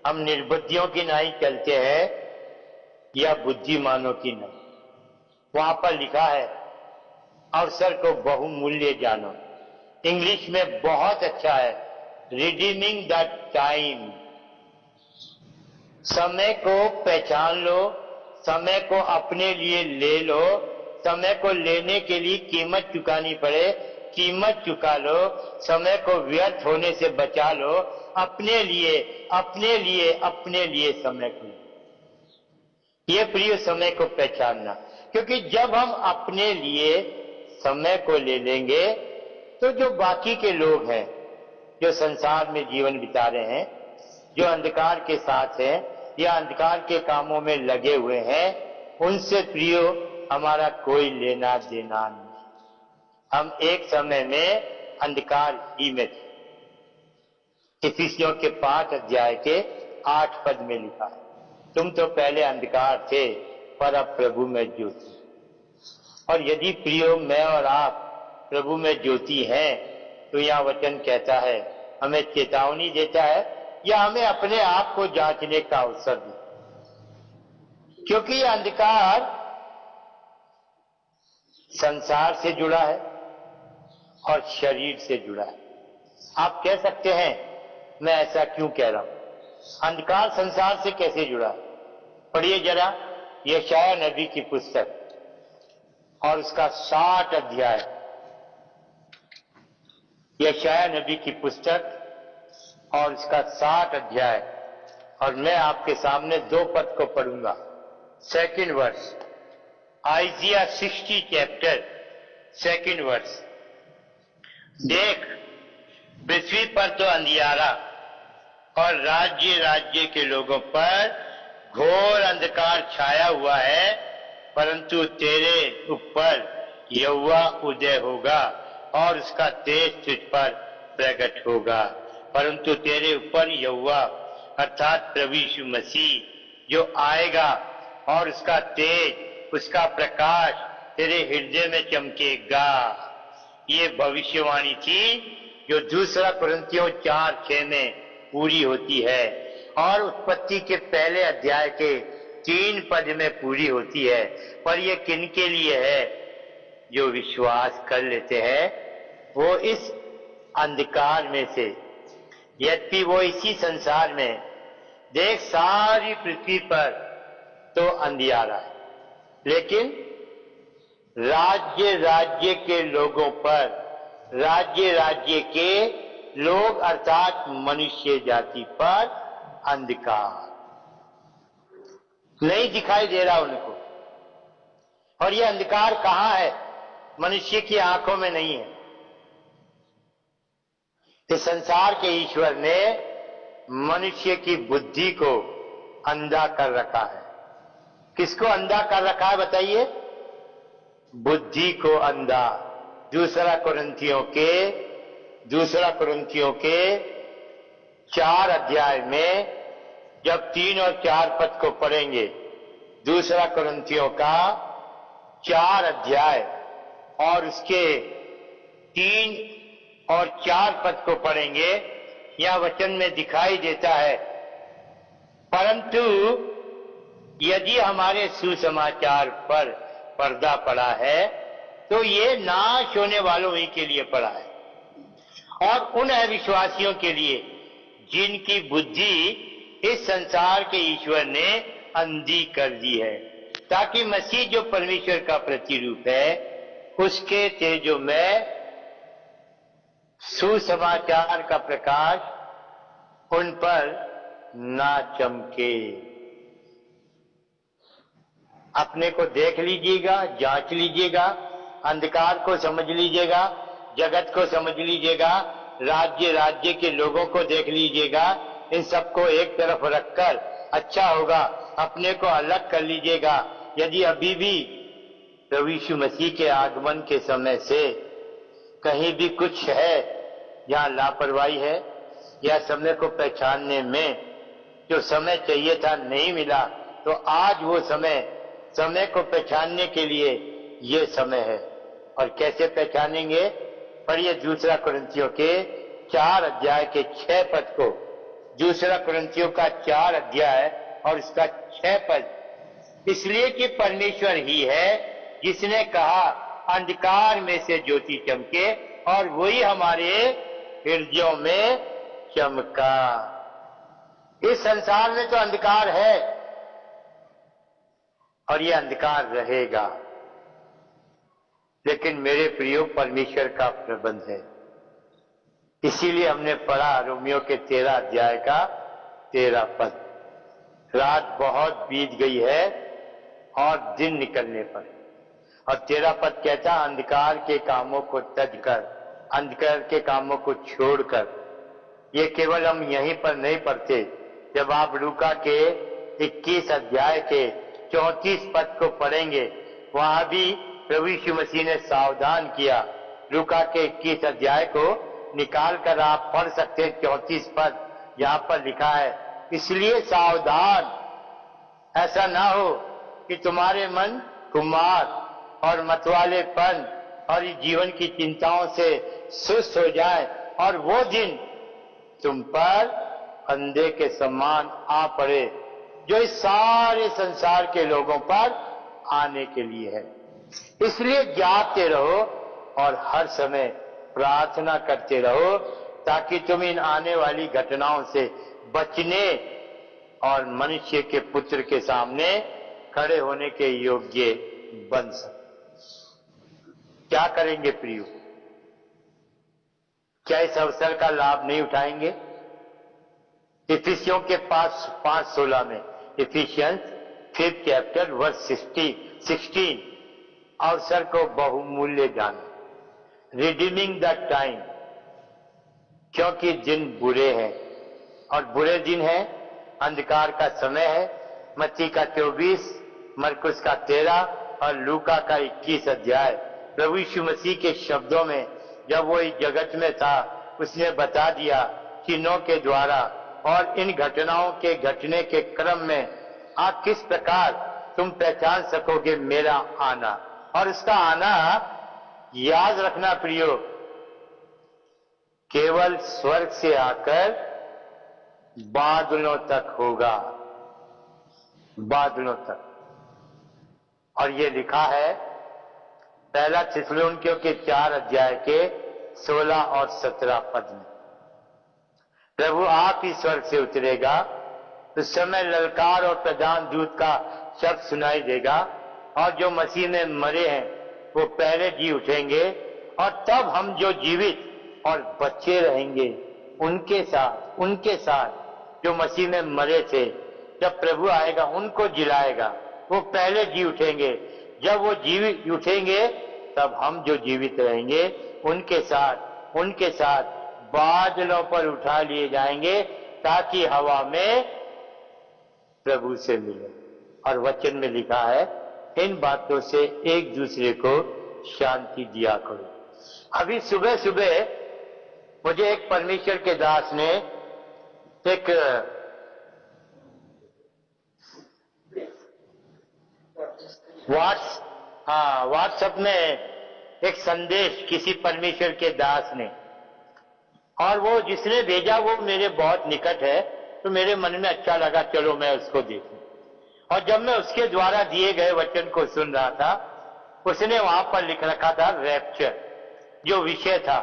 S3: हम निर्बुद्धियों की नहीं चलते हैं या बुद्धिमानों की नहीं। वहां पर लिखा है अवसर को बहुमूल्य जानो। इंग्लिश में बहुत अच्छा है, रिडीमिंग द टाइम। समय को पहचान लो, समय को अपने लिए ले लो। समय को लेने के लिए कीमत चुकानी पड़े, कीमत चुका लो। समय को व्यर्थ होने से बचा लो। अपने लिए, अपने लिए, अपने लिए समय को। ये प्रिय समय को पहचानना, क्योंकि जब हम अपने लिए समय को ले लेंगे तो जो बाकी के लोग हैं, जो संसार में जीवन बिता रहे हैं, जो अंधकार के साथ हैं या अंधकार के कामों में लगे हुए हैं, उनसे प्रियो हमारा कोई लेना देना नहीं। हम एक समय में अंधकार ही में थे। इफिसियों के 5 अध्याय के 8 पद में लिखा है, तुम तो पहले अंधकार थे पर अब प्रभु में ज्योति। और यदि प्रियो मैं और आप प्रभु में ज्योति हैं, तो यह वचन कहता है, हमें चेतावनी देता है या हमें अपने आप को जांचने का अवसर देता है। क्योंकि यह अंधकार संसार से जुड़ा है और शरीर से जुड़ा है। आप कह सकते हैं मैं ऐसा क्यों कह रहा हूं? अंधकार संसार से कैसे जुड़ा है? पढ़िए जरा यशायाह नबी की पुस्तक और उसका 60 अध्याय। यशायाह नबी की पुस्तक और उसका 60 अध्याय, और मैं आपके सामने 2 पद को पढ़ूंगा। 2nd verse, आइजिया 60 chapter 2nd verse. देख पृथ्वी पर तो अंधियारा और राज्य राज्य के लोगों पर घोर अंधकार छाया हुआ है, परंतु तेरे ऊपर यहोवा उदय होगा और उसका तेज तुझ पर प्रकट होगा। परंतु तेरे ऊपर यहोवा अर्थात प्रभु यीशु मसीह जो आएगा और उसका तेज, उसका प्रकाश तेरे हृदय में चमकेगा। ये भविष्यवाणी थी जो दूसरा कुरिन्थियों 4:6 में पूरी होती है और उत्पत्ति के पहले अध्याय के 3 पद में पूरी होती है। पर ये किन के लिए है? जो विश्वास कर लेते हैं वो इस अंधकार में से, यद्यपि वो इसी संसार में, देख सारी पृथ्वी पर तो अंधियारा है, लेकिन राज्य राज्य के लोगों पर, राज्य राज्य के लोग अर्थात मनुष्य जाति पर अंधकार नहीं दिखाई दे रहा उनको। और यह अंधकार कहां है? मनुष्य की आंखों में नहीं है। इस संसार के ईश्वर ने मनुष्य की बुद्धि को अंधा कर रखा है। किसको अंधा कर रखा है बताइए? बुद्धि को अंधा। दूसरा कुरिन्थियों के 4 अध्याय में जब 3 और 4 पद को पढ़ेंगे, दूसरा कुरिन्थियों का 4 अध्याय और उसके 3 और 4 पद को पढ़ेंगे, यह वचन में दिखाई देता है, परंतु यदि हमारे सुसमाचार पर पर्दा पड़ा है तो ये नाश होने वालों ही के लिए पड़ा है और उन अविश्वासियों के लिए जिनकी बुद्धि इस संसार के ईश्वर ने अंधी कर दी है, ताकि मसीह जो परमेश्वर का प्रतिरूप है उसके तेजो में सुसमाचार का प्रकाश उन पर ना चमके। अपने को देख लीजिएगा, जांच लीजिएगा, अंधकार को समझ लीजिएगा, जगत को समझ लीजिएगा, राज्य राज्य के लोगों को देख लीजिएगा। इन सबको एक तरफ रखकर अच्छा होगा अपने को अलग कर लीजिएगा। यदि अभी भी प्रभु यीशु मसीह के आगमन के समय से कहीं भी कुछ है जहां लापरवाही है या समय को पहचानने में जो समय चाहिए था नहीं मिला, तो आज वो समय को पहचानने के लिए ये समय है। और कैसे पहचानेंगे? पर ये दूसरा कुरिन्थियों के 4 अध्याय के 6 पद को, दूसरा कुरिन्थियों का 4 अध्याय और इसका 6 पद, इसलिए कि परमेश्वर ही है जिसने कहा अंधकार में से ज्योति चमके और वही हमारे हृदयों में चमका। इस संसार में तो अंधकार है और यह अंधकार रहेगा, लेकिन मेरे प्रियो परमेश्वर का प्रबंध है। इसीलिए हमने पढ़ा रोमियो के 13 अध्याय का 13 पद, रात बहुत बीत गई है और दिन निकलने पर। और 13 पद कहता अंधकार के कामों को त्यज कर, अंधकार के कामों को छोड़कर। ये केवल हम यहीं पर नहीं पढ़ते, जब आप लूका के 21 अध्याय के 34 पद को पढ़ेंगे, वहां भी प्रभु यीशु मसीह ने सावधान किया। लूका के 21 अध्याय को निकाल कर आप पढ़ सकते हैं। 34 पद यहां पर लिखा है, इसलिए सावधान, ऐसा ना हो कि तुम्हारे मन कुमार और मतवालेपन और इस जीवन की चिंताओं से सुस्त हो जाए और वो दिन तुम पर अंधे के समान आ पड़े जो इस सारे संसार के लोगों पर आने के लिए है। इसलिए जागते रहो और हर समय प्रार्थना करते रहो, ताकि तुम इन आने वाली घटनाओं से बचने और मनुष्य के पुत्र के सामने खड़े होने के योग्य बन सके। क्या करेंगे प्रियो? क्या इस अवसर का लाभ नहीं उठाएंगे? इफिसियों के 5:16 में, इफिशियंस 5th चैप्टर वर्स 16, अवसर को बहुमूल्य जाने, रिडीमिंग द टाइम, क्योंकि दिन बुरे हैं और बुरे दिन है, अंधकार का समय है। मत्ती का 24, मरकुस का 13 और लूका का 21 अध्याय प्रभु यीशु मसीह के शब्दों में जब वो इस जगत में था उसने बता दिया चिन्हों के द्वारा और इन घटनाओं के घटने के क्रम में आप किस प्रकार तुम पहचान सकोगे मेरा आना। और उसका आना याद रखना प्रियो, केवल स्वर्ग से आकर बादलों तक होगा, बादलों तक। और ये लिखा है पहला थिस्सलुनीकियों के 4 अध्याय के 16 और 17 पद में, प्रभु आप ही स्वर्ग से उतरेगा, उस समय ललकार और प्रधान दूत का शब्द सुनाई देगा और जो मसीह में मरे हैं वो पहले जी उठेंगे और तब हम जो जीवित और बचे रहेंगे उनके साथ जो मसीह में मरे थे, जब प्रभु आएगा उनको जिलाएगा, वो पहले जी उठेंगे। जब वो जीवित उठेंगे तब हम जो जीवित रहेंगे उनके साथ बादलों पर उठा लिए जाएंगे ताकि हवा में प्रभु से मिले। और वचन में लिखा है इन बातों से एक दूसरे को शांति दिया करो। अभी सुबह सुबह मुझे एक परमेश्वर के दास ने एक व्हाट्सएप में एक संदेश किसी परमेश्वर के दास ने, और वो जिसने भेजा वो मेरे बहुत निकट है, तो मेरे मन में अच्छा लगा चलो मैं उसको देखूं। और जब मैं उसके द्वारा दिए गए वचन को सुन रहा था, उसने वहां पर लिख रखा था रैप्चर, जो विषय था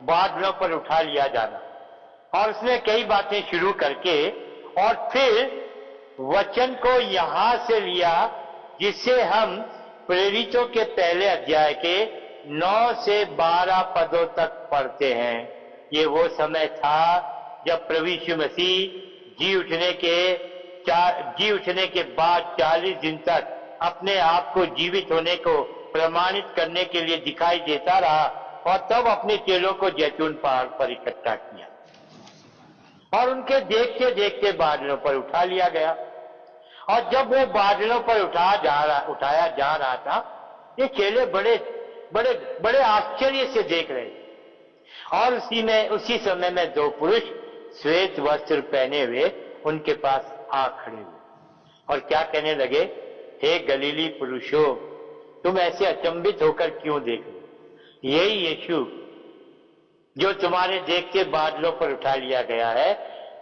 S3: बादलों पर उठा लिया जाना। और उसने कई बातें शुरू करके और फिर वचन को यहां से लिया जिससे हम प्रेरितों के पहले अध्याय के 9 से 12 पदों तक पढ़ते हैं। ये वो समय था जब प्रभु यीशु मसीह जी उठने के बाद 40 दिन तक अपने आप को जीवित होने को प्रमाणित करने के लिए दिखाई देता रहा और तब अपने चेलों को जैतून पहाड़ पर इकट्ठा किया और उनके देखते देखते बादलों पर उठा लिया गया। और जब वो बादलों पर उठाया जा रहा था, ये चेले बड़े आश्चर्य से देख रहे थे। और उसी समय में 2 पुरुष श्वेत वस्त्र पहने हुए उनके पास आ खड़े हुए और क्या कहने लगे, हे गलीली पुरुषों, तुम ऐसे अचंभित होकर क्यों देख रहे हो? यही यीशु जो तुम्हारे देख के बादलों पर उठा लिया गया है,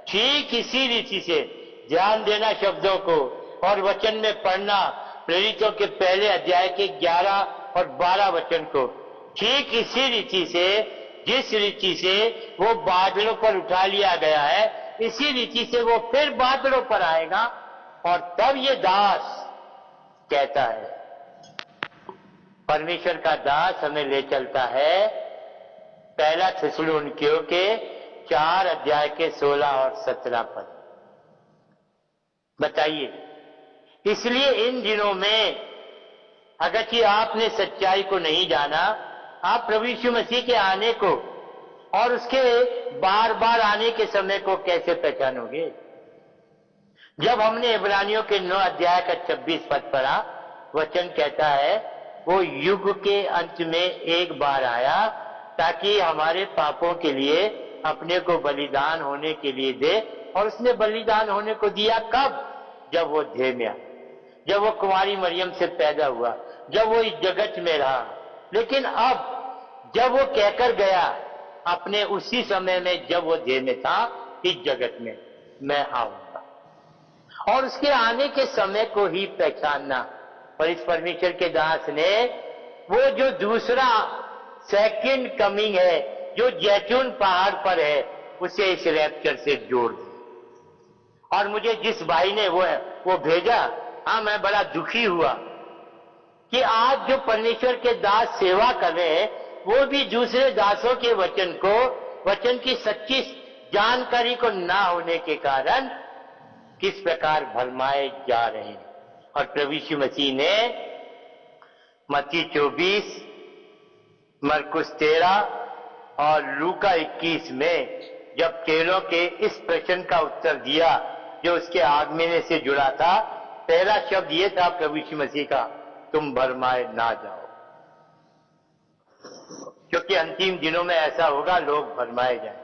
S3: ठीक इसी रीति से ध्यान देना शब्दों को और वचन में पढ़ना प्रेरितों के पहले अध्याय के 11 और 12 वचन को, ठीक इसी रीति से जिस रीति से वो बादलों पर उठा लिया गया है, इसी रीति से वो फिर बादलों पर आएगा। और तब ये दास कहता है, परमेश्वर का दास हमें ले चलता है पहला थिस्सलुनीकियों के 4 अध्याय के 16 और 17 पद। बताइए, इसलिए इन दिनों में अगर कि आपने सच्चाई को नहीं जाना, आप प्रभु यीशु मसीह के आने को और उसके बार बार आने के समय को कैसे पहचानोगे? जब हमने इब्रानियों के 9 अध्याय का 26 पद पढ़ा, वचन कहता है वो युग के अंत में एक बार आया ताकि हमारे पापों के लिए अपने को बलिदान होने के लिए दे। और उसने बलिदान होने को दिया कब? जब वो देह में आया, जब वो कुंवारी मरियम से पैदा हुआ, जब वो इस जगत में रहा। लेकिन अब जब वो कहकर गया अपने उसी समय में जब वो देह में था, इस जगत में मैं आऊंगा, और उसके आने के समय को ही पहचानना। और इस परमेश्वर के दास ने वो जो दूसरा सेकंड कमिंग है जो जैतून पहाड़ पर है, उसे इस रैप्चर से जोड़ दिया। और मुझे जिस भाई ने वो भेजा, मैं बड़ा दुखी हुआ कि आज जो परमेश्वर के दास सेवा कर रहे हैं, वो भी दूसरे दासों के वचन की सच्ची जानकारी को ना होने के कारण किस प्रकार भरमाए जा रहे हैं। और प्रभु यीशु मसीह ने मत्ती 24, मरकुस 13 और लूका 21 में जब चेलों के इस प्रश्न का उत्तर दिया जो उसके आगमन से जुड़ा था, पहला शब्द ये था प्रभु यीशु मसीह का, तुम भरमाए ना जाओ। क्योंकि अंतिम दिनों में ऐसा होगा, लोग भरमाए जाए।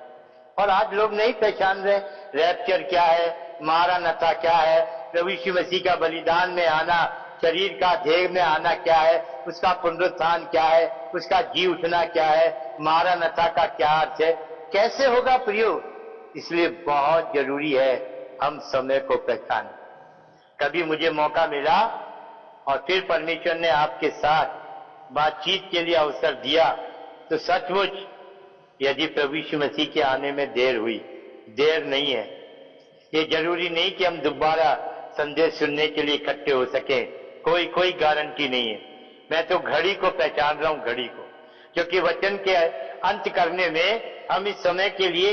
S3: और आज लोग नहीं पहचान रहे रैप्चर क्या है, मारानाथा क्या है, प्रभु यीशु मसीह का बलिदान में आना, शरीर का देह में आना क्या है, उसका पुनरुत्थान क्या है, उसका जी उठना क्या है, मारानाथा का क्या अर्थ है, कैसे होगा प्रियो। इसलिए बहुत जरूरी है हम समय को पहचानें। कभी मुझे मौका मिला और फिर परमेश्वर ने आपके साथ बातचीत के लिए अवसर दिया, तो सचमुच यदि प्रभु यीशु मसीह के आने में देर हुई, देर नहीं है। ये जरूरी नहीं कि हम दोबारा संदेश सुनने के लिए इकट्ठे हो सके, कोई गारंटी नहीं है। मैं तो घड़ी को पहचान रहा हूं, घड़ी को, क्योंकि वचन के अंत करने में हम इस समय के लिए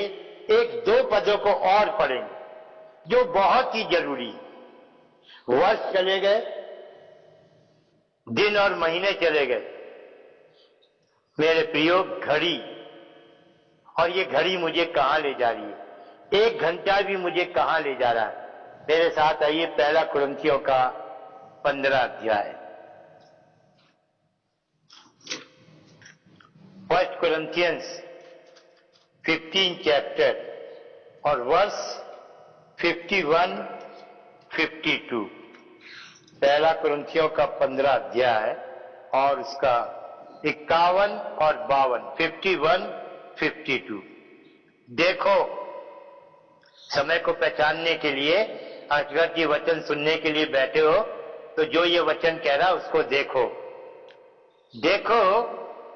S3: एक दो पदों को और पढ़ेंगे जो बहुत ही जरूरी है। वर्ष चले गए, दिन और महीने चले गए मेरे प्रियो, घड़ी, और ये घड़ी मुझे कहां ले जा रही है, एक घंटा भी मुझे कहां ले जा रहा है। मेरे साथ आइए पहला कुरिन्थियों का 15 अध्याय, 1 Corinthians 15 चैप्टर और वर्स 51-52। पहला कुरिन्थियों का 15 अध्याय और उसका 51 और 52, 51-52। देखो, समय को पहचानने के लिए, अगर ये वचन सुनने के लिए बैठे हो तो जो ये वचन कह रहा है उसको देखो। देखो,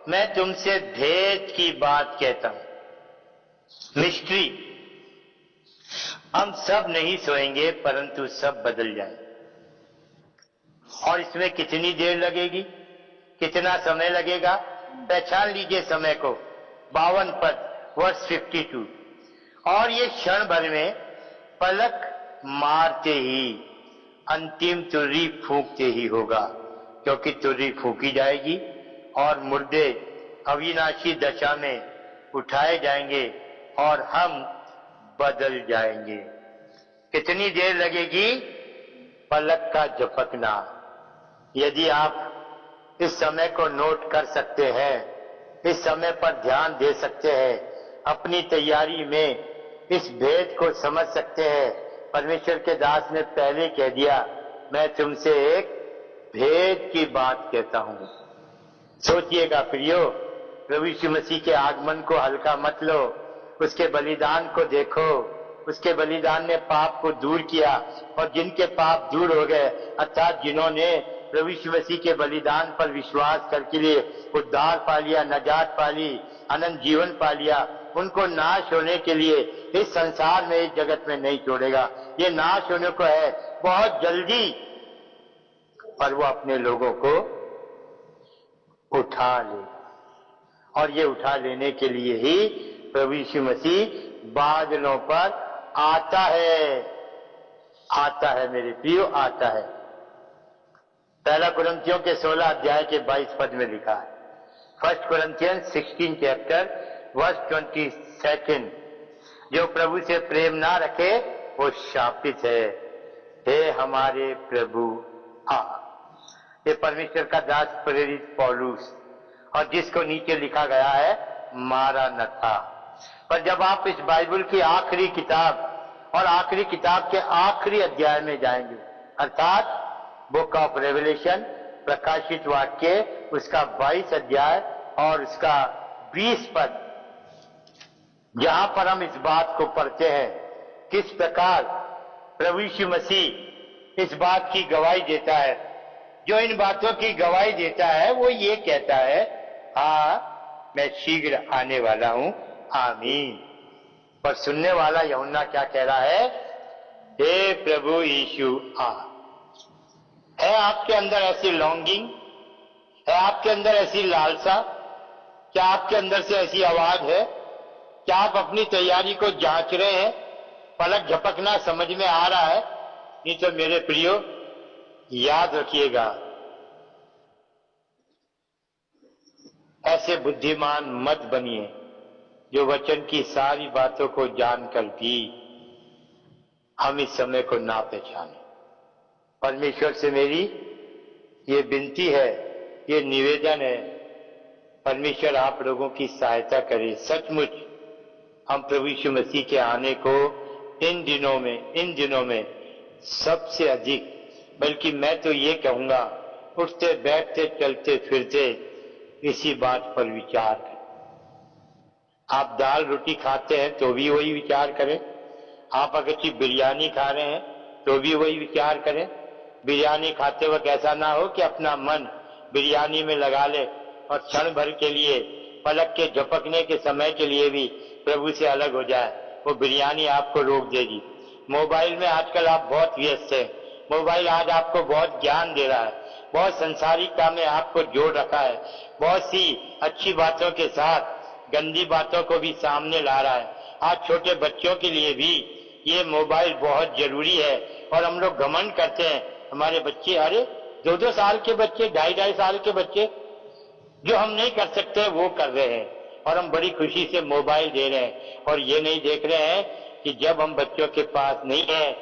S3: मैं तुमसे भेद की बात कहता हूं, मिस्ट्री। हम सब नहीं सोएंगे परंतु सब बदल जाएंगे। और इसमें कितनी देर लगेगी, कितना समय लगेगा, पहचान लीजिए समय को। 52 पद, वर्स 52। और ये क्षण भर में, पलक मारते ही, अंतिम तुर्री फूंकते ही होगा, क्योंकि तुर्री फूंकी जाएगी और मुर्दे अविनाशी दशा में उठाए जाएंगे और हम बदल जाएंगे। कितनी देर लगेगी, पलक का झपकना। यदि आप इस समय को नोट कर सकते हैं, इस समय पर ध्यान दे सकते हैं, अपनी तैयारी में इस भेद को समझ सकते हैं। परमेश्वर के दास ने पहले कह दिया, मैं तुमसे एक भेद की बात कहता हूं। सोचिएगा प्रियो, प्रभु यीशु मसीह के आगमन को हल्का मत लो, उसके बलिदान को देखो। उसके बलिदान ने पाप को दूर किया, और जिनके पाप दूर हो गए, अर्थात जिन्होंने प्रभु यीशु मसीह के बलिदान पर विश्वास करके लिए उद्धार पा लिया, नजात पा ली, अनंत जीवन पा लिया, उनको नाश होने के लिए इस संसार में, इस जगत में नहीं छोड़ेगा। ये नाश होने को है बहुत जल्दी, पर वो अपने लोगों को उठा लेगा। और ये उठा लेने के लिए ही प्रभु यीशु मसीह बादलों पर आता है मेरे प्रियो, आता है। पहला कुरिन्थियों के 16 अध्याय के 22 पद में लिखा है, 1 Corinthians 16 चैप्टर वर्स 22, जो प्रभु से प्रेम ना रखे वो शापित है। हे हमारे प्रभु आ। ये परमेश्वर का दास प्रेरित पौलुस, और जिसको नीचे लिखा गया है मारानाथा। पर जब आप इस बाइबल की आखिरी किताब और आखिरी किताब के आखिरी अध्याय में जाएंगे, अर्थात बुक ऑफ रेवलेशन, प्रकाशित वाक्य, उसका 22 अध्याय और उसका 20 पद, जहां पर हम इस बात को पढ़ते हैं किस प्रकार प्रभु यीशु मसीह इस बात की गवाही देता है। जो इन बातों की गवाही देता है वो ये कहता है, हाँ मैं शीघ्र आने वाला हूं, आमीन। पर सुनने वाला यूहन्ना क्या कह रहा है, हे प्रभु यीशु आ। है आपके अंदर ऐसी लॉन्गिंग, है आपके अंदर ऐसी लालसा, क्या आपके अंदर से ऐसी आवाज है? क्या आप अपनी तैयारी को जांच रहे हैं? पलक झपकना समझ में आ रहा है? नहीं तो मेरे प्रियो याद रखिएगा, ऐसे बुद्धिमान मत बनिए जो वचन की सारी बातों को जानकर भी हम इस समय को ना पहचाने। परमेश्वर से मेरी ये विनती है, ये निवेदन है, परमेश्वर आप लोगों की सहायता करे। सचमुच हम प्रभु यीशु मसीह के आने को इन दिनों में सबसे अधिक, बल्कि मैं तो ये कहूंगा, उठते बैठते चलते फिरते इसी बात पर विचार करें। आप दाल रोटी खाते हैं तो भी वही विचार करें। आप अगर बिरयानी खा रहे हैं तो भी वही विचार करें। बिरयानी खाते वक्त ऐसा ना हो कि अपना मन बिरयानी में लगा ले और क्षण भर के लिए, पलक के झपकने के समय के लिए भी प्रभु से अलग हो जाए। वो बिरयानी आपको रोक देगी। मोबाइल में आजकल आप बहुत व्यस्त हैं। मोबाइल आज आपको बहुत ज्ञान दे रहा है, बहुत संसारिकता में आपको जोड़ रखा है, बहुत सी अच्छी बातों के साथ गंदी बातों को भी सामने ला रहा है। आज छोटे बच्चों के लिए भी ये मोबाइल बहुत जरूरी है और हम लोग घमंड करते हैं। हमारे बच्चे, अरे 2-2 साल के बच्चे, 2.5 साल के बच्चे जो हम नहीं कर सकते वो कर रहे हैं और हम बड़ी खुशी से मोबाइल दे रहे हैं और ये नहीं देख रहे हैं कि जब हम बच्चों के पास नहीं है,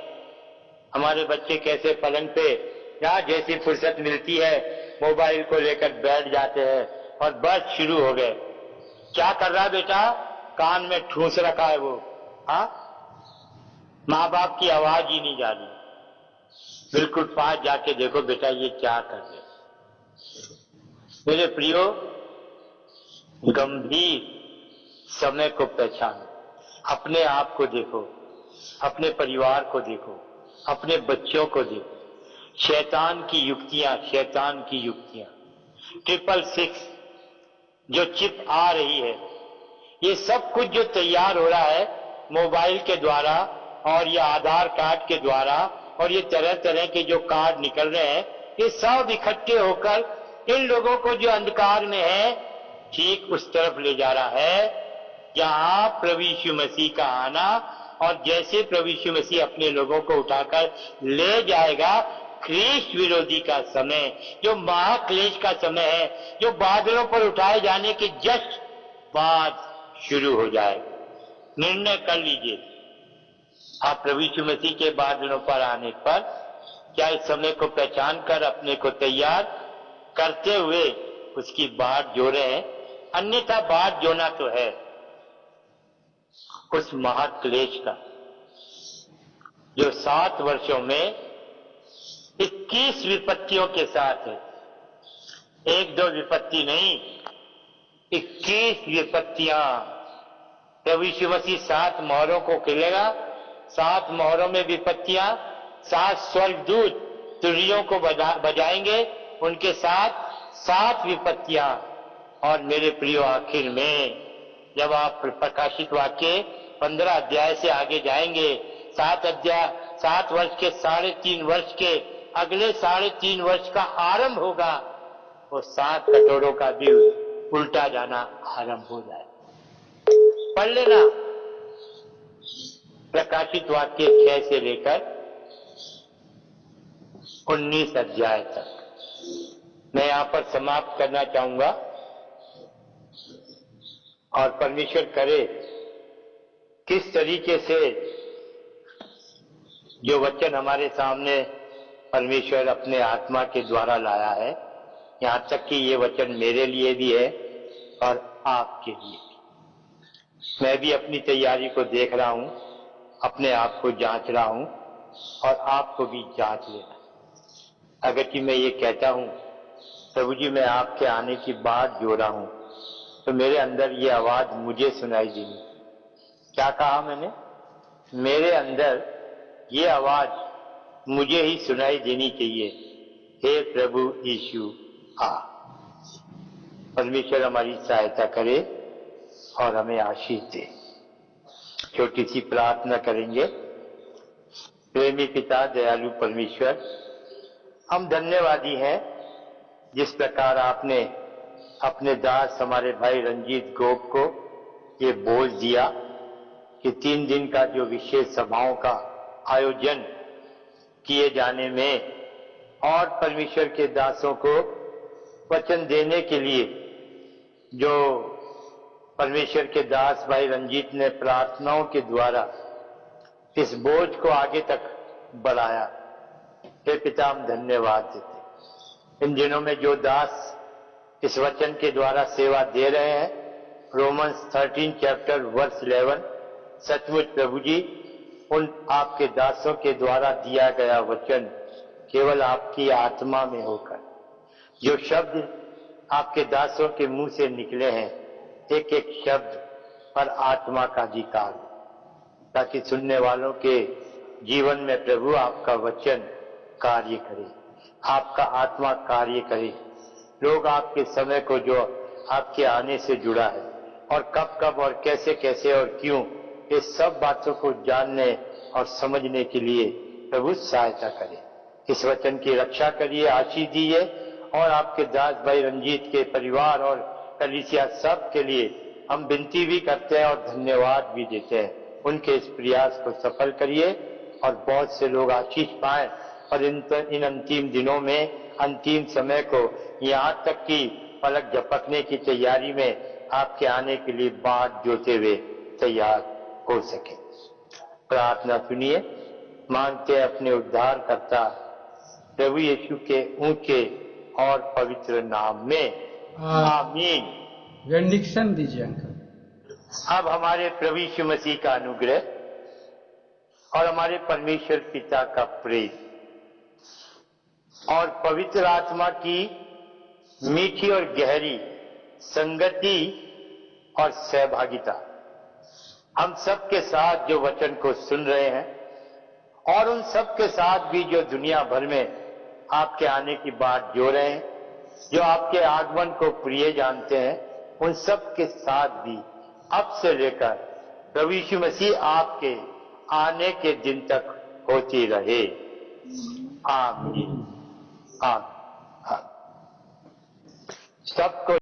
S3: हमारे बच्चे कैसे पलंग पे या जैसी फुर्सत मिलती है मोबाइल को लेकर बैठ जाते हैं और बस शुरू हो गए। क्या कर रहा है बेटा? कान में ठूस रखा है वो। हाँ, माँ बाप की आवाज ही नहीं जा रही। बिल्कुल पास जाके देखो बेटा ये क्या कर रहे। मेरे प्रियो, गंभीर समय को पहचानो, अपने आप को देखो, अपने परिवार को देखो, अपने बच्चों को देखो। शैतान की युक्तियां 666 जो चिप आ रही है, ये सब कुछ जो तैयार हो रहा है मोबाइल के द्वारा और ये आधार कार्ड के द्वारा और ये तरह तरह के जो कार्ड निकल रहे हैं, ये सब इकट्ठे होकर इन लोगों को जो अंधकार में है ठीक उस तरफ ले जा रहा है जहां प्रभु यीशु मसीह का आना, और जैसे प्रभु यीशु मसीह अपने लोगों को उठाकर ले जाएगा, ख्रीष्ट विरोधी का समय, जो महाक्लेश का समय है, जो बादलों पर उठाए जाने के जस्ट बाद शुरू हो जाएगा। निर्णय कर लीजिए, आप प्रभु यीशु मसीह के बादलों पर आने पर क्या इस समय को पहचान कर अपने को तैयार करते हुए उसकी बाट जो रहे हैं? अन्यथा बाट जोना तो है उस महाक्लेश का, जो 7 वर्षों में 21 विपत्तियों के साथ है। 1-2 विपत्ति नहीं, 21 विपत्तियां। प्रभु यीशु मसीह 7 मोहरों को खोलेगा, 7 मोहरों में विपत्तियां, 7 स्वर्गदूत तुरियों को बजाएंगे, उनके साथ 7 विपत्तियां। और मेरे प्रियो, आखिर में जब आप प्रकाशित वाक्य 15 अध्याय से आगे जाएंगे, 7 वर्ष के 3.5 वर्ष के अगले 3.5 वर्ष का आरंभ होगा, वो 7 कटोरों का भी उल्टा जाना आरंभ हो जाए। पढ़ लेना प्रकाशित वाक्य 6 से लेकर 19 अध्याय तक। मैं यहां पर समाप्त करना चाहूंगा और परमेश्वर करे किस तरीके से जो वचन हमारे सामने परमेश्वर अपने आत्मा के द्वारा लाया है, यहां तक कि ये वचन मेरे लिए भी है और आपके लिए भी। मैं भी अपनी तैयारी को देख रहा हूं, अपने आप को जांच रहा हूं और आपको भी जांच लेना। अगर कि मैं ये कहता हूं प्रभु जी मैं आपके आने की बात जो रहा हूं, तो मेरे अंदर ये आवाज मुझे सुनाई देनी। क्या कहा मैंने? मेरे अंदर ये आवाज मुझे ही सुनाई देनी चाहिए, हे प्रभु यीशु आ। परमेश्वर हमारी सहायता करे और हमें आशीष दे। छोटी सी प्रार्थना करेंगे। प्रेमी पिता, दयालु परमेश्वर, हम धन्यवादी हैं जिस प्रकार आपने अपने दास हमारे भाई रंजीत गोप को ये बोझ दिया कि 3 दिन का जो विशेष सभाओं का आयोजन किए जाने में और परमेश्वर के दासों को वचन देने के लिए जो परमेश्वर के दास भाई रंजीत ने प्रार्थनाओं के द्वारा इस बोझ को आगे तक बढ़ाया। हे पिता, हम धन्यवाद देते। इन दिनों में जो दास इस वचन के द्वारा सेवा दे रहे हैं, रोमन्स 13 चैप्टर वर्स 11, सचमुच प्रभु जी, उन आपके दासों के द्वारा दिया गया वचन केवल आपकी आत्मा में होकर जो शब्द आपके दासों के मुंह से निकले हैं, एक एक शब्द पर आत्मा का अधिकार, ताकि सुनने वालों के जीवन में प्रभु आपका वचन कार्य करे, आपका आत्मा कार्य करे। लोग आपके समय को जो आपके आने से जुड़ा है और कब कब और कैसे कैसे और क्यों, ये सब बातों को जानने और समझने के लिए प्रभु सहायता करे। इस वचन की रक्षा करिए, आशीष दीजिए और आपके दास भाई रंजीत के परिवार और कलीसिया सब के लिए हम विनती भी करते हैं और धन्यवाद भी देते हैं। उनके इस प्रयास को सफल करिए और बहुत से लोग आशीष पाएं और इन अंतिम दिनों में, अंतिम समय को, यहाँ तक कि पलक झपकने की तैयारी में आपके आने के लिए बाट जोते हुए तैयार हो सके। प्रार्थना सुनिए। मांगते हैं अपने उद्धारकर्ता प्रभु यीशु के ऊंचे और पवित्र नाम में, आमीन।
S2: बेनिडिक्शन दीजिए अंकल।
S3: अब हमारे प्रभु यीशु मसीह का अनुग्रह और हमारे परमेश्वर पिता का प्रेम और पवित्र आत्मा की मीठी और गहरी संगति और सहभागिता हम सब के साथ जो वचन को सुन रहे हैं और उन सब के साथ भी जो दुनिया भर में आपके आने की बात जो रहे हैं, जो आपके आगमन को प्रिय जानते हैं, उन सब के साथ भी अब से लेकर प्रभु यीशु मसीह आपके आने के दिन तक होती रहे। आमीन। आमीन। सबको